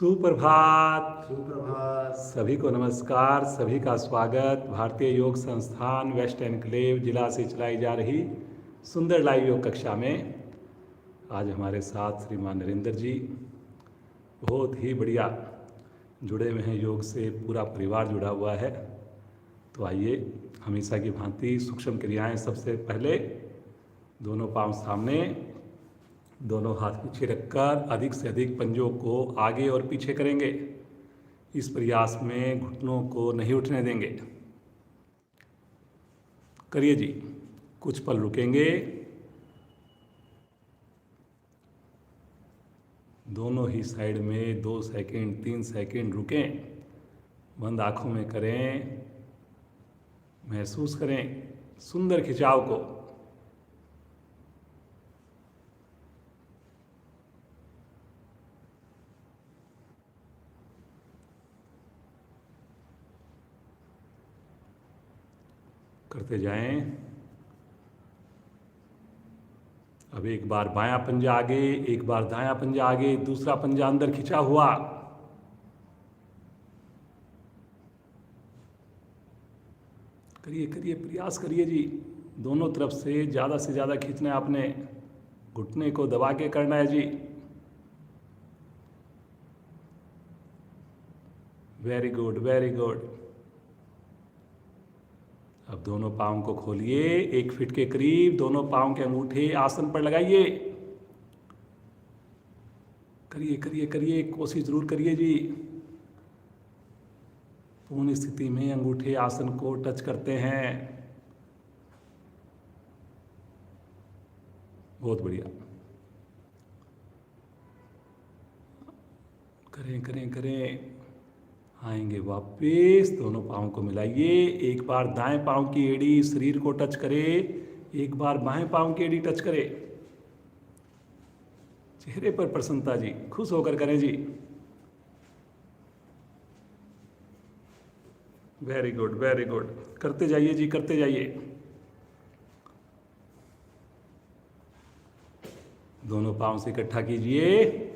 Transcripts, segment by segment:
सुप्रभात। सुप्रभात। सभी को नमस्कार, सभी का स्वागत। भारतीय योग संस्थान वेस्ट एनक्लेव जिला से चलाई जा रही सुंदर लाइव योग कक्षा में आज हमारे साथ श्रीमान नरेंद्र जी बहुत ही बढ़िया जुड़े हुए हैं। योग से पूरा परिवार जुड़ा हुआ है। तो आइए हमेशा की भांति सूक्ष्म क्रियाएं। सबसे पहले दोनों पांव सामने, दोनों हाथ पीछे रखकर अधिक से अधिक पंजों को आगे और पीछे करेंगे। इस प्रयास में घुटनों को नहीं उठने देंगे। करिए जी, कुछ पल रुकेंगे। दोनों ही साइड में 2 सेकंड 3 सेकंड रुकें। बंद आंखों में करें, महसूस करें सुंदर खिंचाव को। करते जाएं। अब एक बार बायां पंजा आगे, एक बार दायां पंजा आगे, दूसरा पंजा अंदर खिंचा हुआ। करिए करिए, प्रयास करिए जी। दोनों तरफ से ज़्यादा खींचना है आपने। घुटने को दबा के करना है जी। Very good, very good. अब दोनों पाँव को खोलिए 1 फीट के करीब। दोनों पाँव के अंगूठे आसन पर लगाइए। करिए करिए करिए, कोशिश जरूर करिए जी। पूर्ण स्थिति में अंगूठे आसन को टच करते हैं। बहुत बढ़िया। करें करें करें। आएंगे वापस। दोनों पाँव को मिलाइए। एक बार दाएं पाँव की एड़ी शरीर को टच करे, एक बार बाएं पाँव की एड़ी टच करे। चेहरे पर प्रसन्नता जी, खुश होकर करें जी। Very good, very good. करते जाइए जी, करते जाइए। दोनों पाँव से इकट्ठा कीजिए।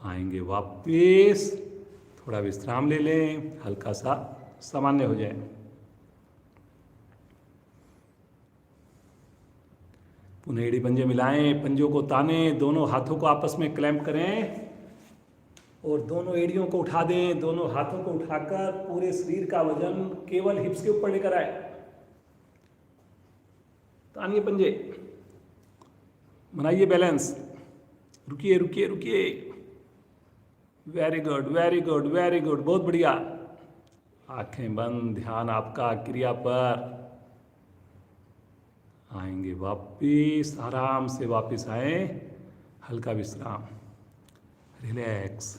आएंगे वापस। थोड़ा विश्राम ले लें, हल्का सा सामान्य हो जाए। पुनः एड़ी पंजे मिलाएं, पंजों को ताने, दोनों हाथों को आपस में क्लैंप करें और दोनों एड़ियों को उठा दें। दोनों हाथों को उठाकर पूरे शरीर का वजन केवल हिप्स के ऊपर लेकर आए। तानिए पंजे, बनाइए बैलेंस। रुकिए रुकिए रुकिए। Very good, very good, very good. बहुत बढ़िया। आंखें बंद, ध्यान आपका क्रिया पर। आएंगे वापिस, आराम से वापिस आए। हल्का विश्राम, रिलैक्स।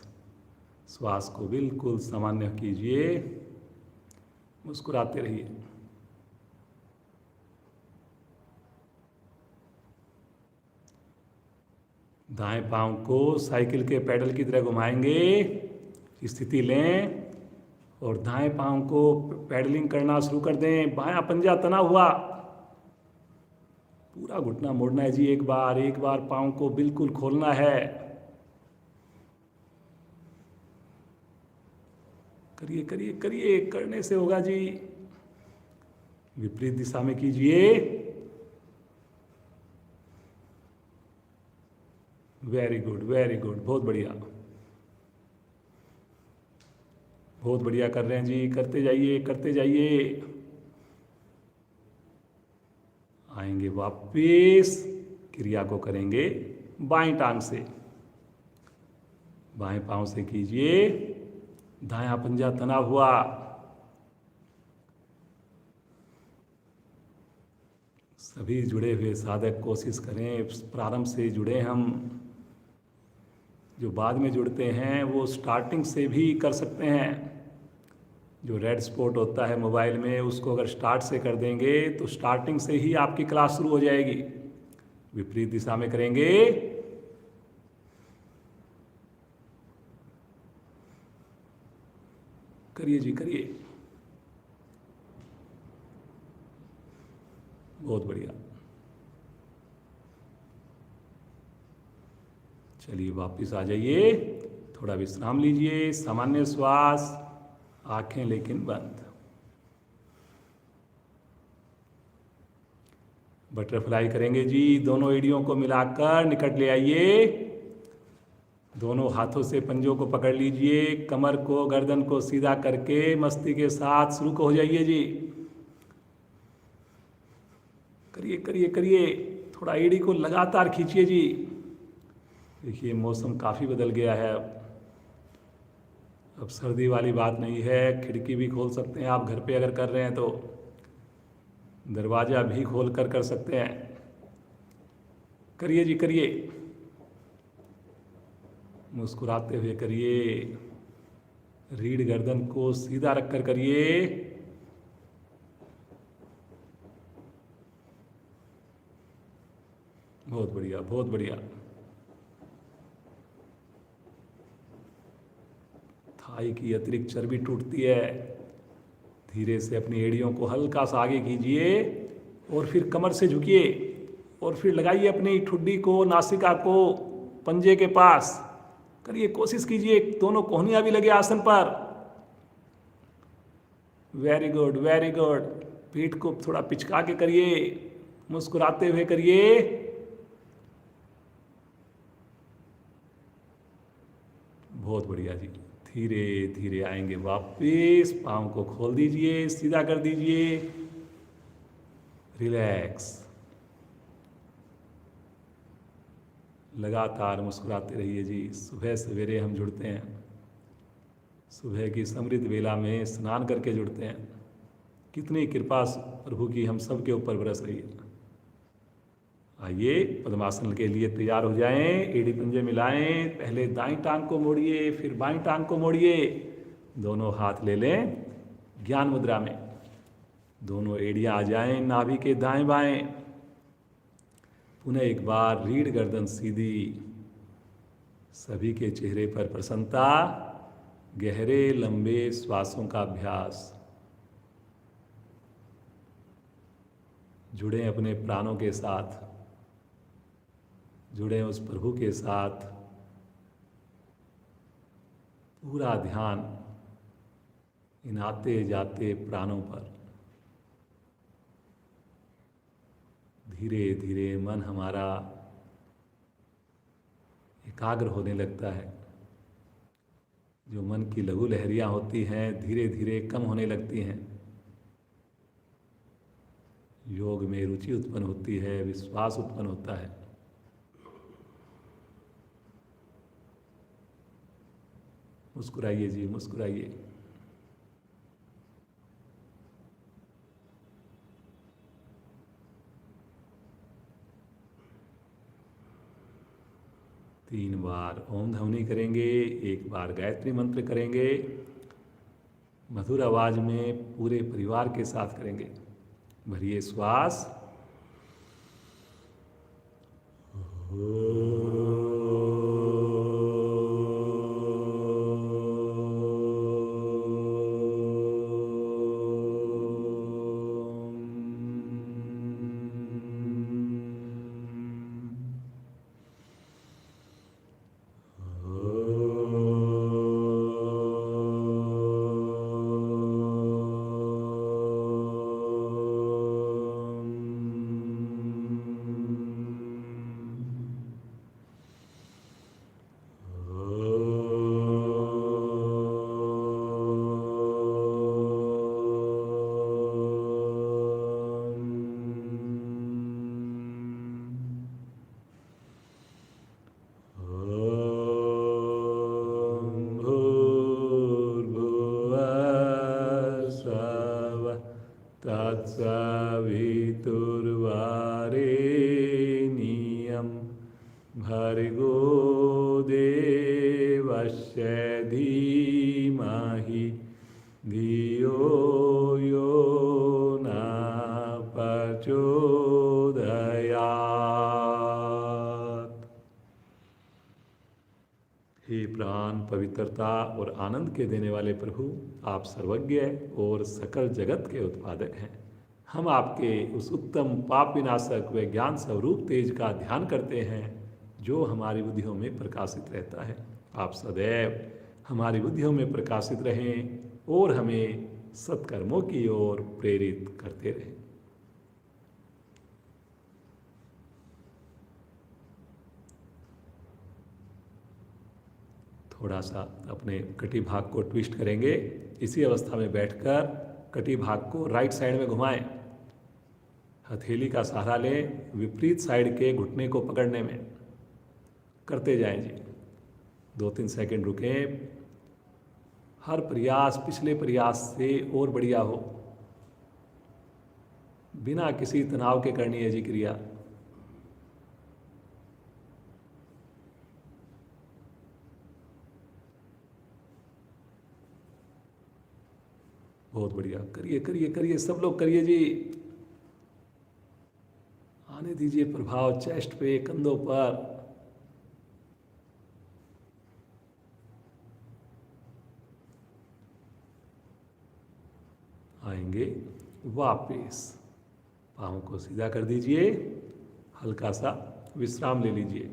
श्वास को बिल्कुल सामान्य कीजिए। मुस्कुराते रहिए। दाएं पांव को साइकिल के पैडल की तरह घुमाएंगे। स्थिति लें और दाएं पांव को पैडलिंग करना शुरू कर दें। बायां पंजा तना हुआ, पूरा घुटना मोड़ना है जी। एक बार पांव को बिल्कुल खोलना है। करिए करिए करिए, करने से होगा जी। विपरीत दिशा में कीजिए। Very good, very good. बहुत बढ़िया, बहुत बढ़िया कर रहे हैं जी। करते जाइए, करते जाइए। आएंगे वापिस। क्रिया को करेंगे बाएं टांग से। बाएं पांव से कीजिए। दायां पंजा तना हुआ। सभी जुड़े हुए साधक कोशिश करें। प्रारंभ से जुड़े हम। जो बाद में जुड़ते हैं वो स्टार्टिंग से भी कर सकते हैं। जो रेड स्पॉट होता है मोबाइल में, उसको अगर स्टार्ट से कर देंगे तो स्टार्टिंग से ही आपकी क्लास शुरू हो जाएगी। विपरीत दिशा में करेंगे। करिए जी, करिए। बहुत बढ़िया। चलिए वापस आ जाइए, थोड़ा विश्राम लीजिए, सामान्य श्वास, आंखें लेकिन बंद। बटरफ्लाई करेंगे जी। दोनों एड़ियों को मिलाकर निकट ले आइए, दोनों हाथों से पंजों को पकड़ लीजिए, कमर को गर्दन को सीधा करके मस्ती के साथ शुरू हो जाइए जी। करिए करिए करिए, थोड़ा एड़ी को लगातार खींचिए जी। देखिए मौसम काफ़ी बदल गया है, अब सर्दी वाली बात नहीं है। खिड़की भी खोल सकते हैं आप, घर पे अगर कर रहे हैं तो दरवाज़ा भी खोल कर सकते हैं। करिए जी करिए, मुस्कुराते हुए करिए, रीढ़ गर्दन को सीधा रखकर करिए। बहुत बढ़िया बहुत बढ़िया। थाई की अतिरिक्त चर्बी टूटती है। धीरे से अपनी एड़ियों को हल्का सा आगे कीजिए और फिर कमर से झुकिए और फिर लगाइए अपनी ठुड्डी को, नासिका को पंजे के पास। करिए, कोशिश कीजिए दोनों कोहनियां भी लगे आसन पर। Very good very good. पीठ को थोड़ा पिचका के करिए, मुस्कुराते हुए करिए। बहुत बढ़िया जी। धीरे धीरे आएंगे वापस, पाँव को खोल दीजिए, सीधा कर दीजिए, रिलैक्स। लगातार मुस्कुराते रहिए जी। सुबह सवेरे हम जुड़ते हैं, सुबह की समृद्ध वेला में स्नान करके जुड़ते हैं। कितनी कृपा प्रभु की हम सब के ऊपर बरस रही है। आइए पद्मासन के लिए तैयार हो जाएं, एड़ी पंजे मिलाएं। पहले दाईं टांग को मोड़िए, फिर बाईं टांग को मोड़िए, दोनों हाथ ले लें ज्ञान मुद्रा में। दोनों एड़ियां आ जाएं नाभि के दाएं बाएं। पुनः एक बार रीढ़ गर्दन सीधी, सभी के चेहरे पर प्रसन्नता, गहरे लंबे श्वासों का अभ्यास। जुड़े अपने प्राणों के साथ, जुड़े उस प्रभु के साथ। पूरा ध्यान इन आते जाते प्राणों पर। धीरे धीरे मन हमारा एकाग्र होने लगता है। जो मन की लघु लहरियां होती हैं धीरे धीरे कम होने लगती हैं। योग में रुचि उत्पन्न होती है, विश्वास उत्पन्न होता है। मुस्कुराइए जी, मुस्कुराइए। तीन बार ओम ध्वनि करेंगे, एक बार गायत्री मंत्र करेंगे। मधुर आवाज में पूरे परिवार के साथ करेंगे। भरिए श्वास। तत्सवितुर्वरेण्यं भर्गो देवस्य धीमहि धियो यो न प्रचोदयात्। हे प्राण पवित्रता और आनंद के देने वाले प्रभु, आप सर्वज्ञ और सकल जगत के उत्पादक हैं। हम आपके उस उत्तम पाप विनाशक व ज्ञान स्वरूप तेज का ध्यान करते हैं जो हमारी बुद्धियों में प्रकाशित रहता है। आप सदैव हमारी बुद्धियों में प्रकाशित रहें और हमें सत्कर्मों की ओर प्रेरित करते रहें। थोड़ा सा अपने कटी भाग को ट्विस्ट करेंगे। इसी अवस्था में बैठकर कटी भाग को राइट साइड में घुमाएं। हथेली का सहारा लें विपरीत साइड के घुटने को पकड़ने में। करते जाएं जी। 2-3 सेकंड रुकें। हर प्रयास पिछले प्रयास से और बढ़िया हो, बिना किसी तनाव के करनी है जी क्रिया। बहुत बढ़िया, करिए करिए करिए, सब लोग करिए जी। आने दीजिए प्रभाव चेस्ट पे, कंधों पर। आएंगे वापस, पाँव को सीधा कर दीजिए, हल्का सा विश्राम ले लीजिए,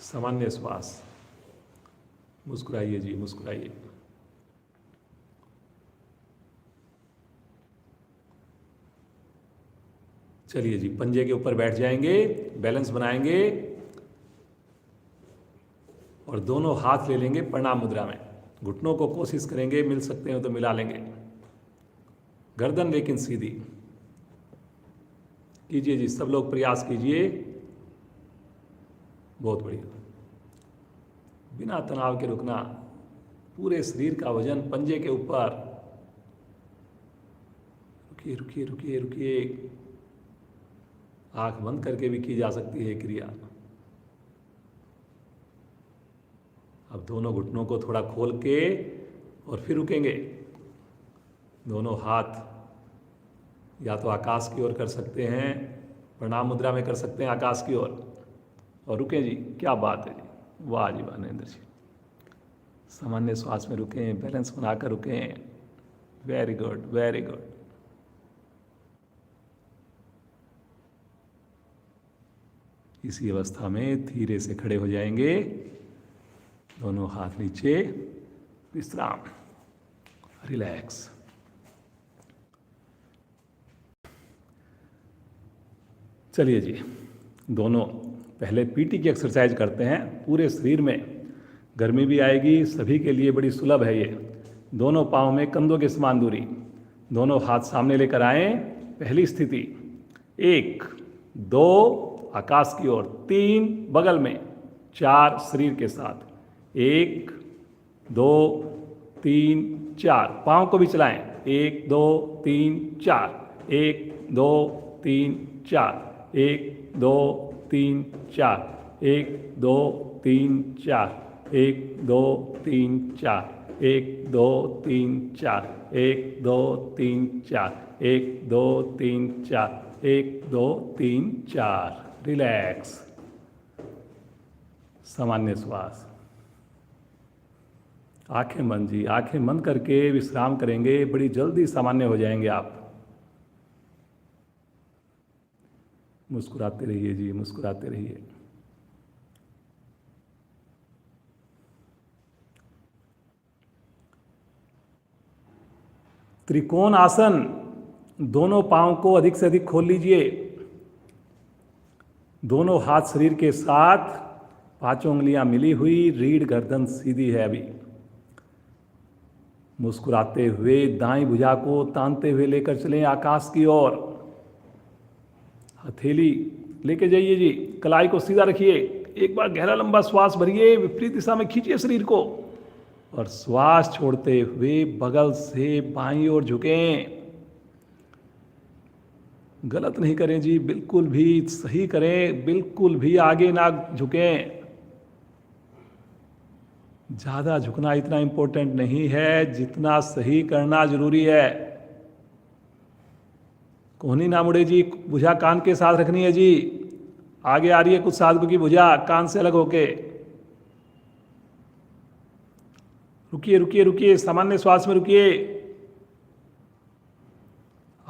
सामान्य श्वास। मुस्कुराइए जी, मुस्कुराइए। चलिए जी, पंजे के ऊपर बैठ जाएंगे, बैलेंस बनाएंगे और दोनों हाथ ले लेंगे प्रणाम मुद्रा में। घुटनों को कोशिश करेंगे, मिल सकते हो तो मिला लेंगे। गर्दन लेकिन सीधी कीजिए जी, सब लोग प्रयास कीजिए। बहुत बढ़िया, बिना तनाव के रुकना, पूरे शरीर का वजन पंजे के ऊपर। रुकिए रुकिए रुकिए रुकिए। आंख बंद करके भी की जा सकती है क्रिया। अब दोनों घुटनों को थोड़ा खोल के और फिर रुकेंगे। दोनों हाथ या तो आकाश की ओर कर सकते हैं, प्रणाम मुद्रा में कर सकते हैं आकाश की ओर, और रुकें जी। क्या बात है जी, वाह जी वाह नरेंद्र जी। सामान्य श्वास में रुकें, बैलेंस बनाकर रुकें। Very good very good. इसी अवस्था में धीरे से खड़े हो जाएंगे, दोनों हाथ नीचे, विश्राम, रिलैक्स। चलिए जी, दोनों पहले पीटी की एक्सरसाइज करते हैं। पूरे शरीर में गर्मी भी आएगी, सभी के लिए बड़ी सुलभ है ये। दोनों पाँव में कंधों के समान दूरी, दोनों हाथ सामने लेकर आएं। पहली स्थिति, 1 2 आकाश की ओर, 3 बगल में, 4 शरीर के साथ, 1 2 3 4। पाँव को भी चलाएं, 1 2 3 4, 1 2 3 4, 1 2 3 4, 1 2 3 4, 1 2 3 4, 1 2 3 4, 1 2 3 4, 1 2 3 4, 1 2 3 4। रिलैक्स, सामान्य श्वास। आंखें बंद जी, आंखें बंद करके विश्राम करेंगे, बड़ी जल्दी सामान्य हो जाएंगे आप। मुस्कुराते रहिए जी, मुस्कुराते रहिए। त्रिकोण आसन, दोनों पांव को अधिक से अधिक खोल लीजिए। दोनों हाथ शरीर के साथ, 5 उंगलियां मिली हुई, रीढ़ गर्दन सीधी है अभी। मुस्कुराते हुए दाईं भुजा को तानते हुए लेकर चलें आकाश की ओर। हथेली लेके जाइए जी, कलाई को सीधा रखिए। एक बार गहरा लंबा श्वास भरिए, विपरीत दिशा में खींचिए शरीर को और श्वास छोड़ते हुए बगल से बाईं ओर झुकें। गलत नहीं करें जी, बिल्कुल भी सही करें, बिल्कुल भी आगे ना झुकें। ज्यादा झुकना इतना इंपॉर्टेंट नहीं है जितना सही करना जरूरी है। कोहनी ना मुड़े जी, भुजा कान के साथ रखनी है जी। आगे आ रही है कुछ साधकों की भुजा कान से अलग होके। रुकिए रुकिए रुकिए, सामान्य श्वास में रुकिए।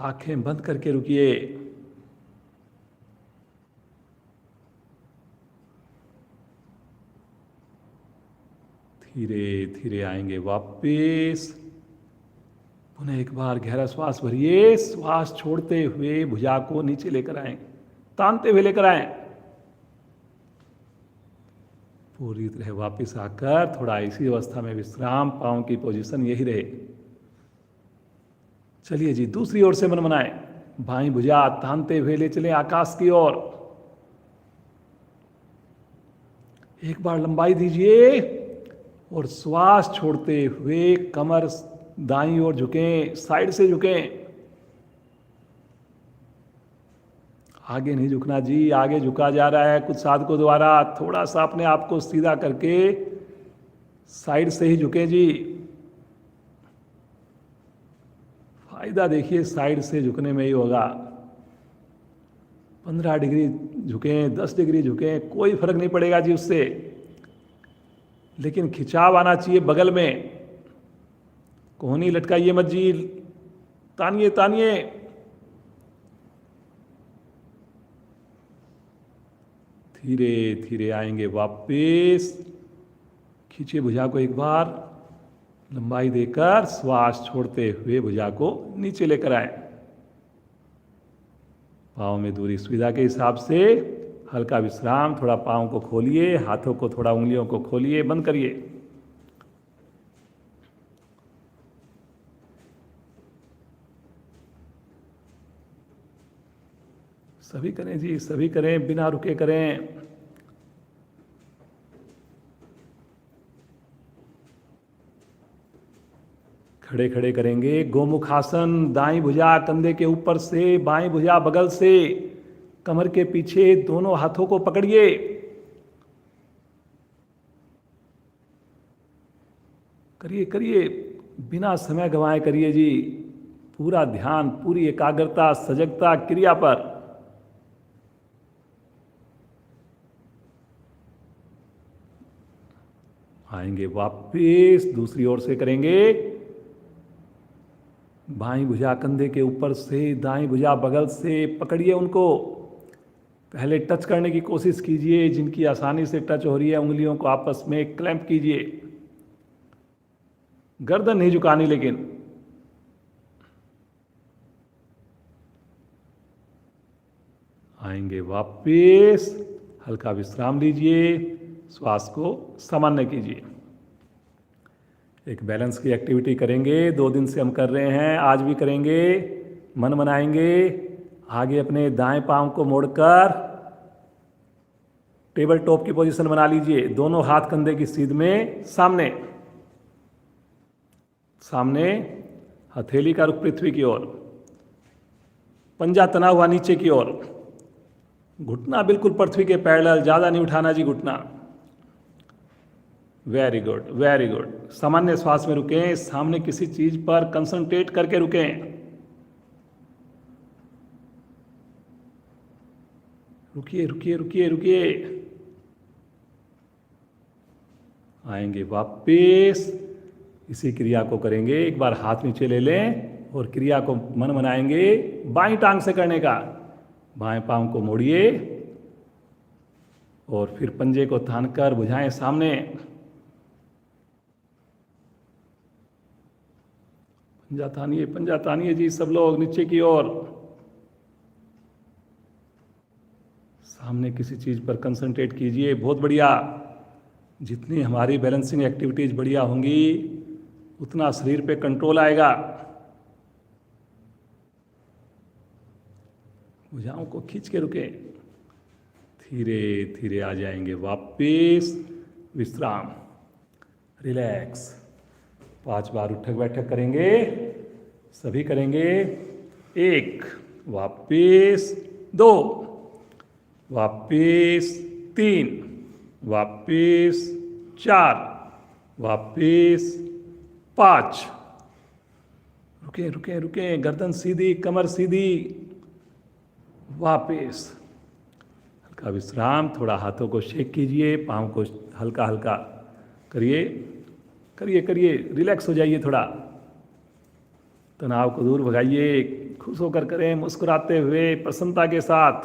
आंखें बंद करके रुकिए। धीरे धीरे आएंगे वापस। पुनः एक बार गहरा श्वास भरिए। श्वास छोड़ते हुए भुजा को नीचे लेकर आए, तानते हुए लेकर आए। पूरी तरह वापस आकर थोड़ा इसी अवस्था में विश्राम, पांव की पोजीशन यही रहे। चलिए जी, दूसरी ओर से मन बनाए। बाईं भुजा तानते हुए ले चले आकाश की ओर। एक बार लंबाई दीजिए और श्वास छोड़ते हुए कमर दाईं ओर झुकें, साइड से झुकें। आगे नहीं झुकना जी, आगे झुका जा रहा है कुछ साधकों द्वारा। थोड़ा सा अपने आप को सीधा करके साइड से ही झुकें जी। फायदा देखिए साइड से झुकने में ही होगा। 15 डिग्री झुकें, 10 डिग्री झुकें, कोई फर्क नहीं पड़ेगा जी उससे, लेकिन खिंचाव आना चाहिए बगल में। कोहनी लटकाइए मत जी, तानिए तानिए। धीरे धीरे आएंगे वापस। खींचिए भुजा को एक बार, लंबाई देकर श्वास छोड़ते हुए भुजा को नीचे लेकर आए। पाँव में दूरी सुविधा के हिसाब से हल्का विश्राम। थोड़ा पाँव को खोलिए, हाथों को थोड़ा, उंगलियों को खोलिए, बंद करिए। सभी करें जी, सभी करें, बिना रुके करें। खड़े खड़े करेंगे गोमुखासन। दाईं भुजा कंधे के ऊपर से, बाईं भुजा बगल से, कमर के पीछे, दोनों हाथों को पकड़िए। करिए करिए, बिना समय गंवाए करिए जी। पूरा ध्यान, पूरी एकाग्रता, सजगता क्रिया पर। आएंगे वापस, दूसरी ओर से करेंगे। बाईं भुजा कंधे के ऊपर से, दाईं भुजा बगल से, पकड़िए उनको। पहले टच करने की कोशिश कीजिए, जिनकी आसानी से टच हो रही है उंगलियों को आपस में क्लैंप कीजिए। गर्दन नहीं झुकानी लेकिन। आएंगे वापस, हल्का विश्राम लीजिए, श्वास को सामान्य कीजिए। एक बैलेंस की एक्टिविटी करेंगे, 2 दिन से हम कर रहे हैं, आज भी करेंगे। मन बनाएंगे, आगे अपने दाएं पांव को मोड़कर टेबल टॉप की पोजीशन बना लीजिए। दोनों हाथ कंधे की सीध में, सामने सामने, हथेली का रुख पृथ्वी की ओर, पंजा तना हुआ नीचे की ओर, घुटना बिल्कुल पृथ्वी के पैरेलल, ज्यादा नहीं उठाना जी घुटना। Very good, very good. सामान्य श्वास में रुकें, सामने किसी चीज पर कंसंट्रेट करके रुकें। रुकिए रुकिए रुकिए रुकिए। आएंगे वापस, इसी क्रिया को करेंगे। एक बार हाथ नीचे ले लें और क्रिया को मन बनाएंगे बाईं टांग से करने का। बाएं पांव को मोड़िए और फिर पंजे को तानकर भुजाएं सामने। पंजा तानिए जी, सब लोग नीचे की ओर। सामने किसी चीज पर कंसंट्रेट कीजिए। बहुत बढ़िया। जितनी हमारी बैलेंसिंग एक्टिविटीज बढ़िया होंगी, उतना शरीर पे कंट्रोल आएगा। भुजाओं को खींच के रुके। धीरे धीरे आ जाएंगे वापस। विश्राम, रिलैक्स। 5 बार उठक बैठक करेंगे, सभी करेंगे। 1, वापस 2, वापस 3, वापस 4, वापस 5। रुके रुके रुके, गर्दन सीधी, कमर सीधी। वापस हल्का विश्राम। थोड़ा हाथों को शेक कीजिए, पाँव को हल्का हल्का करिए, करिए करिए, रिलैक्स हो जाइए थोड़ा। तनाव को दूर भगाइए, खुश होकर करें, मुस्कुराते हुए, प्रसन्नता के साथ।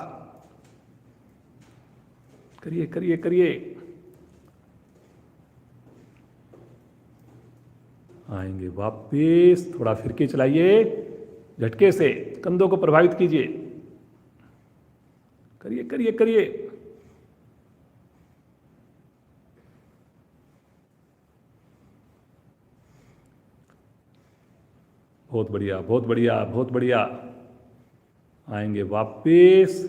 करिए करिए करिए। आएंगे वापिस, थोड़ा फिर के चलाइए, झटके से कंधों को प्रभावित कीजिए। करिए करिए करिए। बहुत बढ़िया बहुत बढ़िया बहुत बढ़िया। आएंगे वापिस,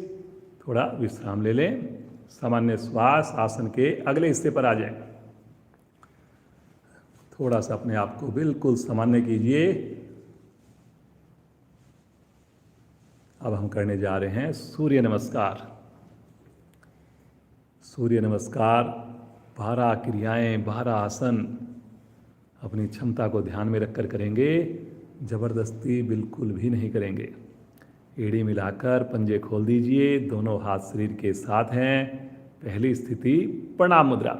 थोड़ा विश्राम ले लें, सामान्य श्वास, आसन के अगले हिस्से पर आ जाए। थोड़ा सा अपने आप को बिल्कुल सामान्य कीजिए। अब हम करने जा रहे हैं सूर्य नमस्कार। सूर्य नमस्कार 12 क्रियाएं, 12 आसन अपनी क्षमता को ध्यान में रखकर करेंगे, जबरदस्ती बिल्कुल भी नहीं करेंगे। एड़ी मिलाकर पंजे खोल दीजिए, दोनों हाथ शरीर के साथ हैं। पहली स्थिति प्रणाम मुद्रा।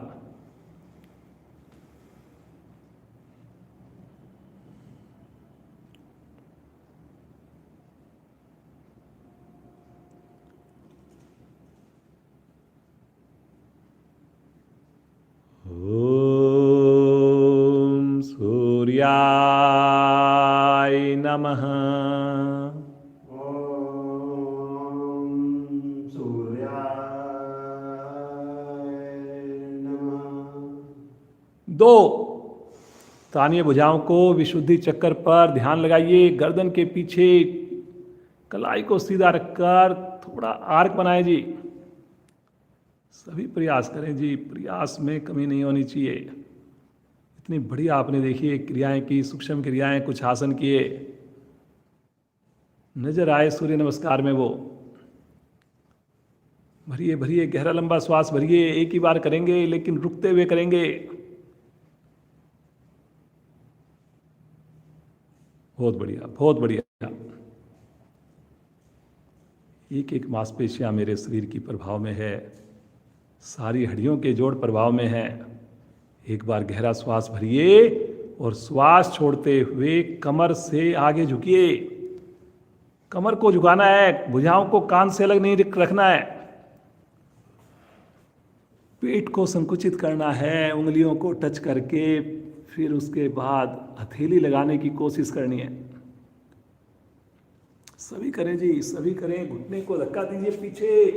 ओम सूर्याय नमः। ओम सूर्याय नमः। 2, तानिए भुजाओं को विशुद्धि चक्कर पर ध्यान लगाइए, गर्दन के पीछे कलाई को सीधा रखकर थोड़ा आर्क बनाए जी। सभी प्रयास करें जी, प्रयास में कमी नहीं होनी चाहिए। इतनी बढ़िया आपने देखिए क्रियाएं की, सूक्ष्म क्रियाएं, कुछ आसन किए, नजर आए सूर्य नमस्कार में वो। भरिए भरिए, गहरा लंबा श्वास भरिए। एक ही बार करेंगे लेकिन रुकते हुए करेंगे। बहुत बढ़िया बहुत बढ़िया। एक एक मांसपेशियां मेरे शरीर की प्रभाव में है, सारी हड्डियों के जोड़ प्रभाव में है। एक बार गहरा श्वास भरिए और श्वास छोड़ते हुए कमर से आगे झुकिए। कमर को झुकाना है, भुजाओं को कान से अलग नहीं रखना है। पेट को संकुचित करना है, उंगलियों को टच करके। फिर उसके बाद हथेली लगाने की कोशिश करनी है। सभी करें जी, सभी करें। घुटने को धक्का दीजिए पीछे।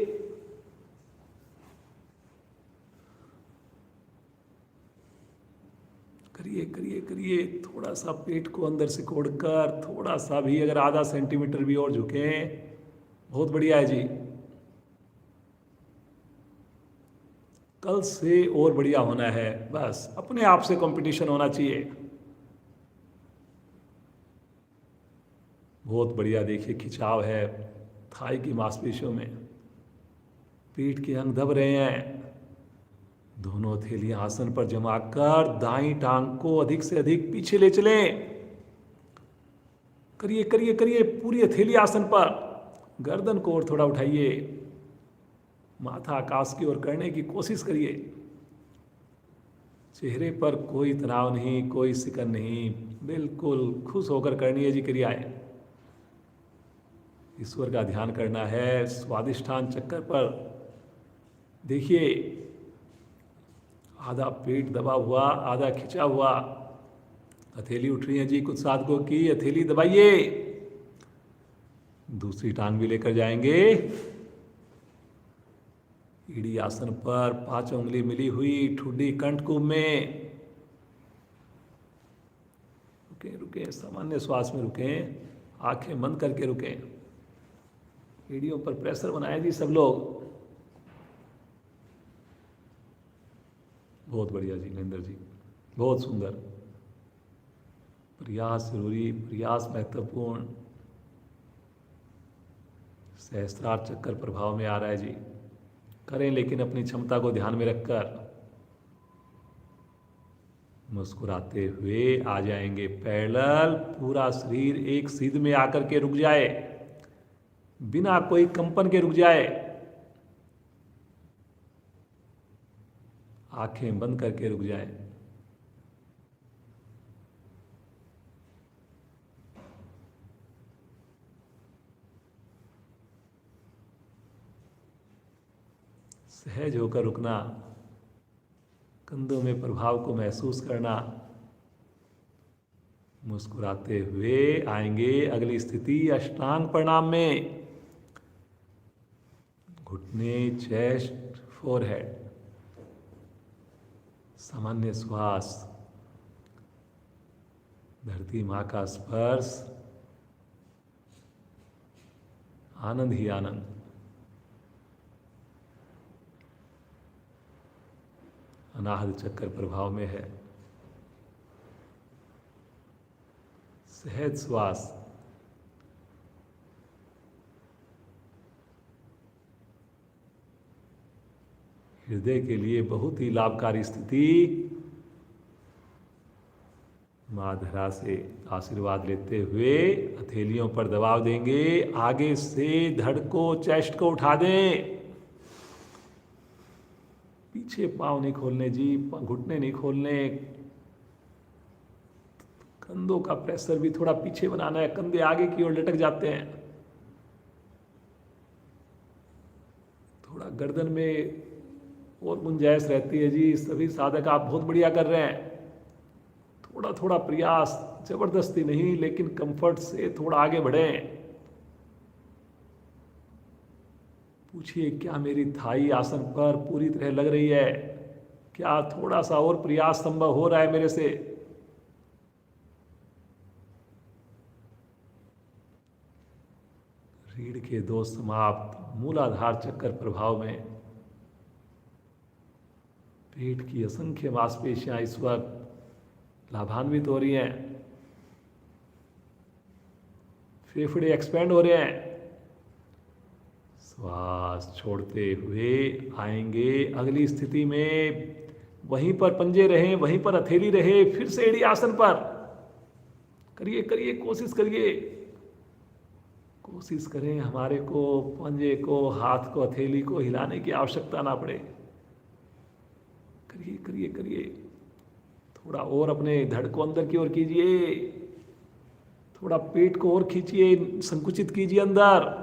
करिए करिए करिए। थोड़ा सा पेट को अंदर से कोड़कर, थोड़ा सा भी, अगर आधा सेंटीमीटर भी और झुकें, बहुत बढ़िया है जी। कल से और बढ़िया होना है, बस अपने आप से कंपटीशन होना चाहिए। बहुत बढ़िया। देखिए खिंचाव है थाई की मांसपेशियों में, पीठ के अंग दब रहे हैं। दोनों हथेलियां आसन पर जमाकर दाईं टांग को अधिक से अधिक पीछे ले चलें। करिए करिए करिए, पूरी हथेली आसन पर। गर्दन को और थोड़ा उठाइए, माथा आकाश की ओर करने की कोशिश करिए। चेहरे पर कोई तनाव नहीं, कोई सिकन नहीं, बिल्कुल खुश होकर करनी है जी क्रियाएं। ईश्वर का ध्यान करना है। स्वादिष्ठान चक्कर पर देखिए, आधा पेट दबा हुआ, आधा खिंचा हुआ। हथेली उठ रही है जी कुछ साधकों की, हथेली दबाइए। दूसरी टांग भी लेकर जाएंगे। ईडी आसन पर, 5 उंगली मिली हुई ठुड्डी कंठकुंभ में। रुके रुके, सामान्य श्वास में रुकें, आंखें बंद करके रुकें। एड़ियों पर प्रेशर बनाए जी सब लोग। बहुत बढ़िया जी महेंद्र जी, बहुत सुंदर। प्रयास जरूरी, प्रयास महत्वपूर्ण। सहस्त्रार चक्कर प्रभाव में आ रहा है जी। करें लेकिन अपनी क्षमता को ध्यान में रखकर। मुस्कुराते हुए आ जाएंगे पैरेलल। पूरा शरीर एक सीध में आकर के रुक जाए, बिना कोई कंपन के रुक जाए। आंखें बंद करके रुक जाए। सहज होकर रुकना, कंधों में प्रभाव को महसूस करना। मुस्कुराते हुए आएंगे अगली स्थिति अष्टांग प्रणाम में। घुटने, चेस्ट, फोरहेड, सामान्य श्वास, धरती माँ का स्पर्श, आनंद ही आनंद। अनाहत चक्कर प्रभाव में है। सहज श्वास, हृदय के लिए बहुत ही लाभकारी स्थिति। मां धरा से आशीर्वाद लेते हुए हथेलियों पर दबाव देंगे। आगे से धड़ को, चेस्ट को उठा दें। पीछे पांव नहीं खोलने जी, घुटने नहीं खोलने। कंधों का प्रेशर भी थोड़ा पीछे बनाना है, कंधे आगे की ओर लटक जाते हैं। थोड़ा गर्दन में और गुंजाइश रहती है जी। सभी साधक आप बहुत बढ़िया कर रहे हैं। थोड़ा थोड़ा प्रयास, जबरदस्ती नहीं, लेकिन कंफर्ट से थोड़ा आगे बढ़ें। पूछिए, क्या मेरी थाई आसन पर पूरी तरह लग रही है? क्या थोड़ा सा और प्रयास संभव हो रहा है मेरे से? रीढ़ के दोष समाप्त, मूलाधार चक्कर प्रभाव में। पेट की असंख्य मांसपेशियां इस वक्त लाभान्वित हो रही हैं। फेफड़े एक्सपेंड हो रहे हैं। श्वास छोड़ते हुए आएंगे अगली स्थिति में। वहीं पर पंजे रहे, वहीं पर हथेली रहे। फिर से एड़ी आसन पर करिए, करिए, कोशिश करिए। कोशिश करें हमारे को पंजे को, हाथ को, हथेली को हिलाने की आवश्यकता ना पड़े। करिए, करिए, करिए। थोड़ा और अपने धड़ को अंदर की ओर कीजिए। थोड़ा पेट को और खींचिए, संकुचित कीजिए अंदर।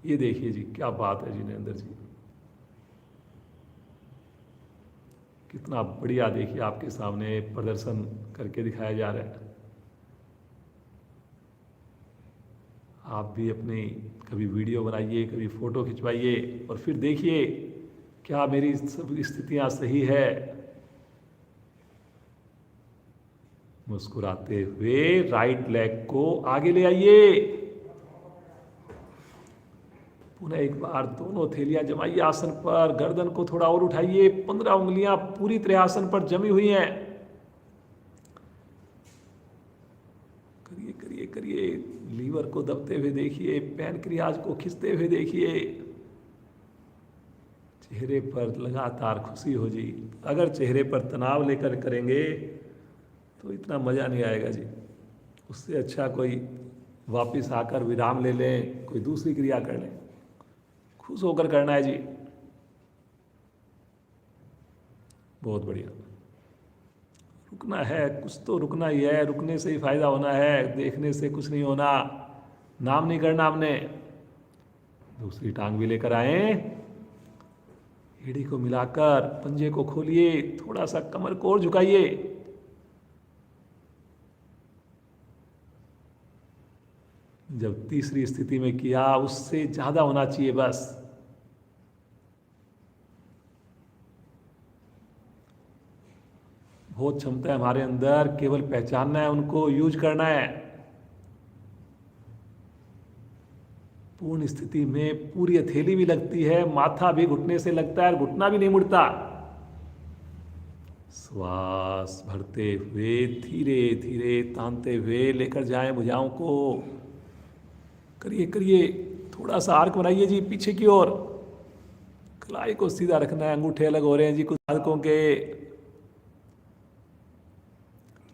ये देखिए जी, क्या बात है जी नरेंद्र जी। कितना बढ़िया, देखिए आपके सामने प्रदर्शन करके दिखाया जा रहा है। आप भी अपनी कभी वीडियो बनाइए, कभी फोटो खिंचवाइए और फिर देखिए क्या मेरी सब स्थितियां सही है। मुस्कुराते हुए राइट लेग को आगे ले आइए। पुनः एक बार दोनों थैलियां जमाइए आसन पर। गर्दन को थोड़ा और उठाइए। 15 उंगलियां पूरी तरह आसन पर जमी हुई हैं। करिए, करिए, करिए। लीवर को दबते हुए देखिए, पैनक्रियाज को खींचते हुए देखिए। चेहरे पर लगातार खुशी हो जी। अगर चेहरे पर तनाव लेकर करेंगे तो इतना मजा नहीं आएगा जी। उससे अच्छा कोई वापस आकर विराम ले लें, कोई दूसरी क्रिया कर लें। खुश होकर करना है जी। बहुत बढ़िया। रुकना है, कुछ तो रुकना ही है। रुकने से ही फायदा होना है, देखने से कुछ नहीं होना। नाम नहीं करना हमने। दूसरी टांग भी लेकर आए। एड़ी को मिलाकर पंजे को खोलिए। थोड़ा सा कमर को और झुकाइए। जब तीसरी स्थिति में किया, उससे ज्यादा होना चाहिए बस। बहुत क्षमता है हमारे अंदर, केवल पहचानना है, उनको यूज करना है। पूर्ण स्थिति में पूरी हथेली भी लगती है, माथा भी घुटने से लगता है और घुटना भी नहीं मुड़ता। श्वास भरते हुए धीरे धीरे तानते हुए लेकर जाएं भुजाओं को। करिए, करिए। थोड़ा सा आर्क बनाइए जी पीछे की ओर। कलाई को सीधा रखना है। अंगूठे अलग हो रहे हैं जी कुछ साधकों के।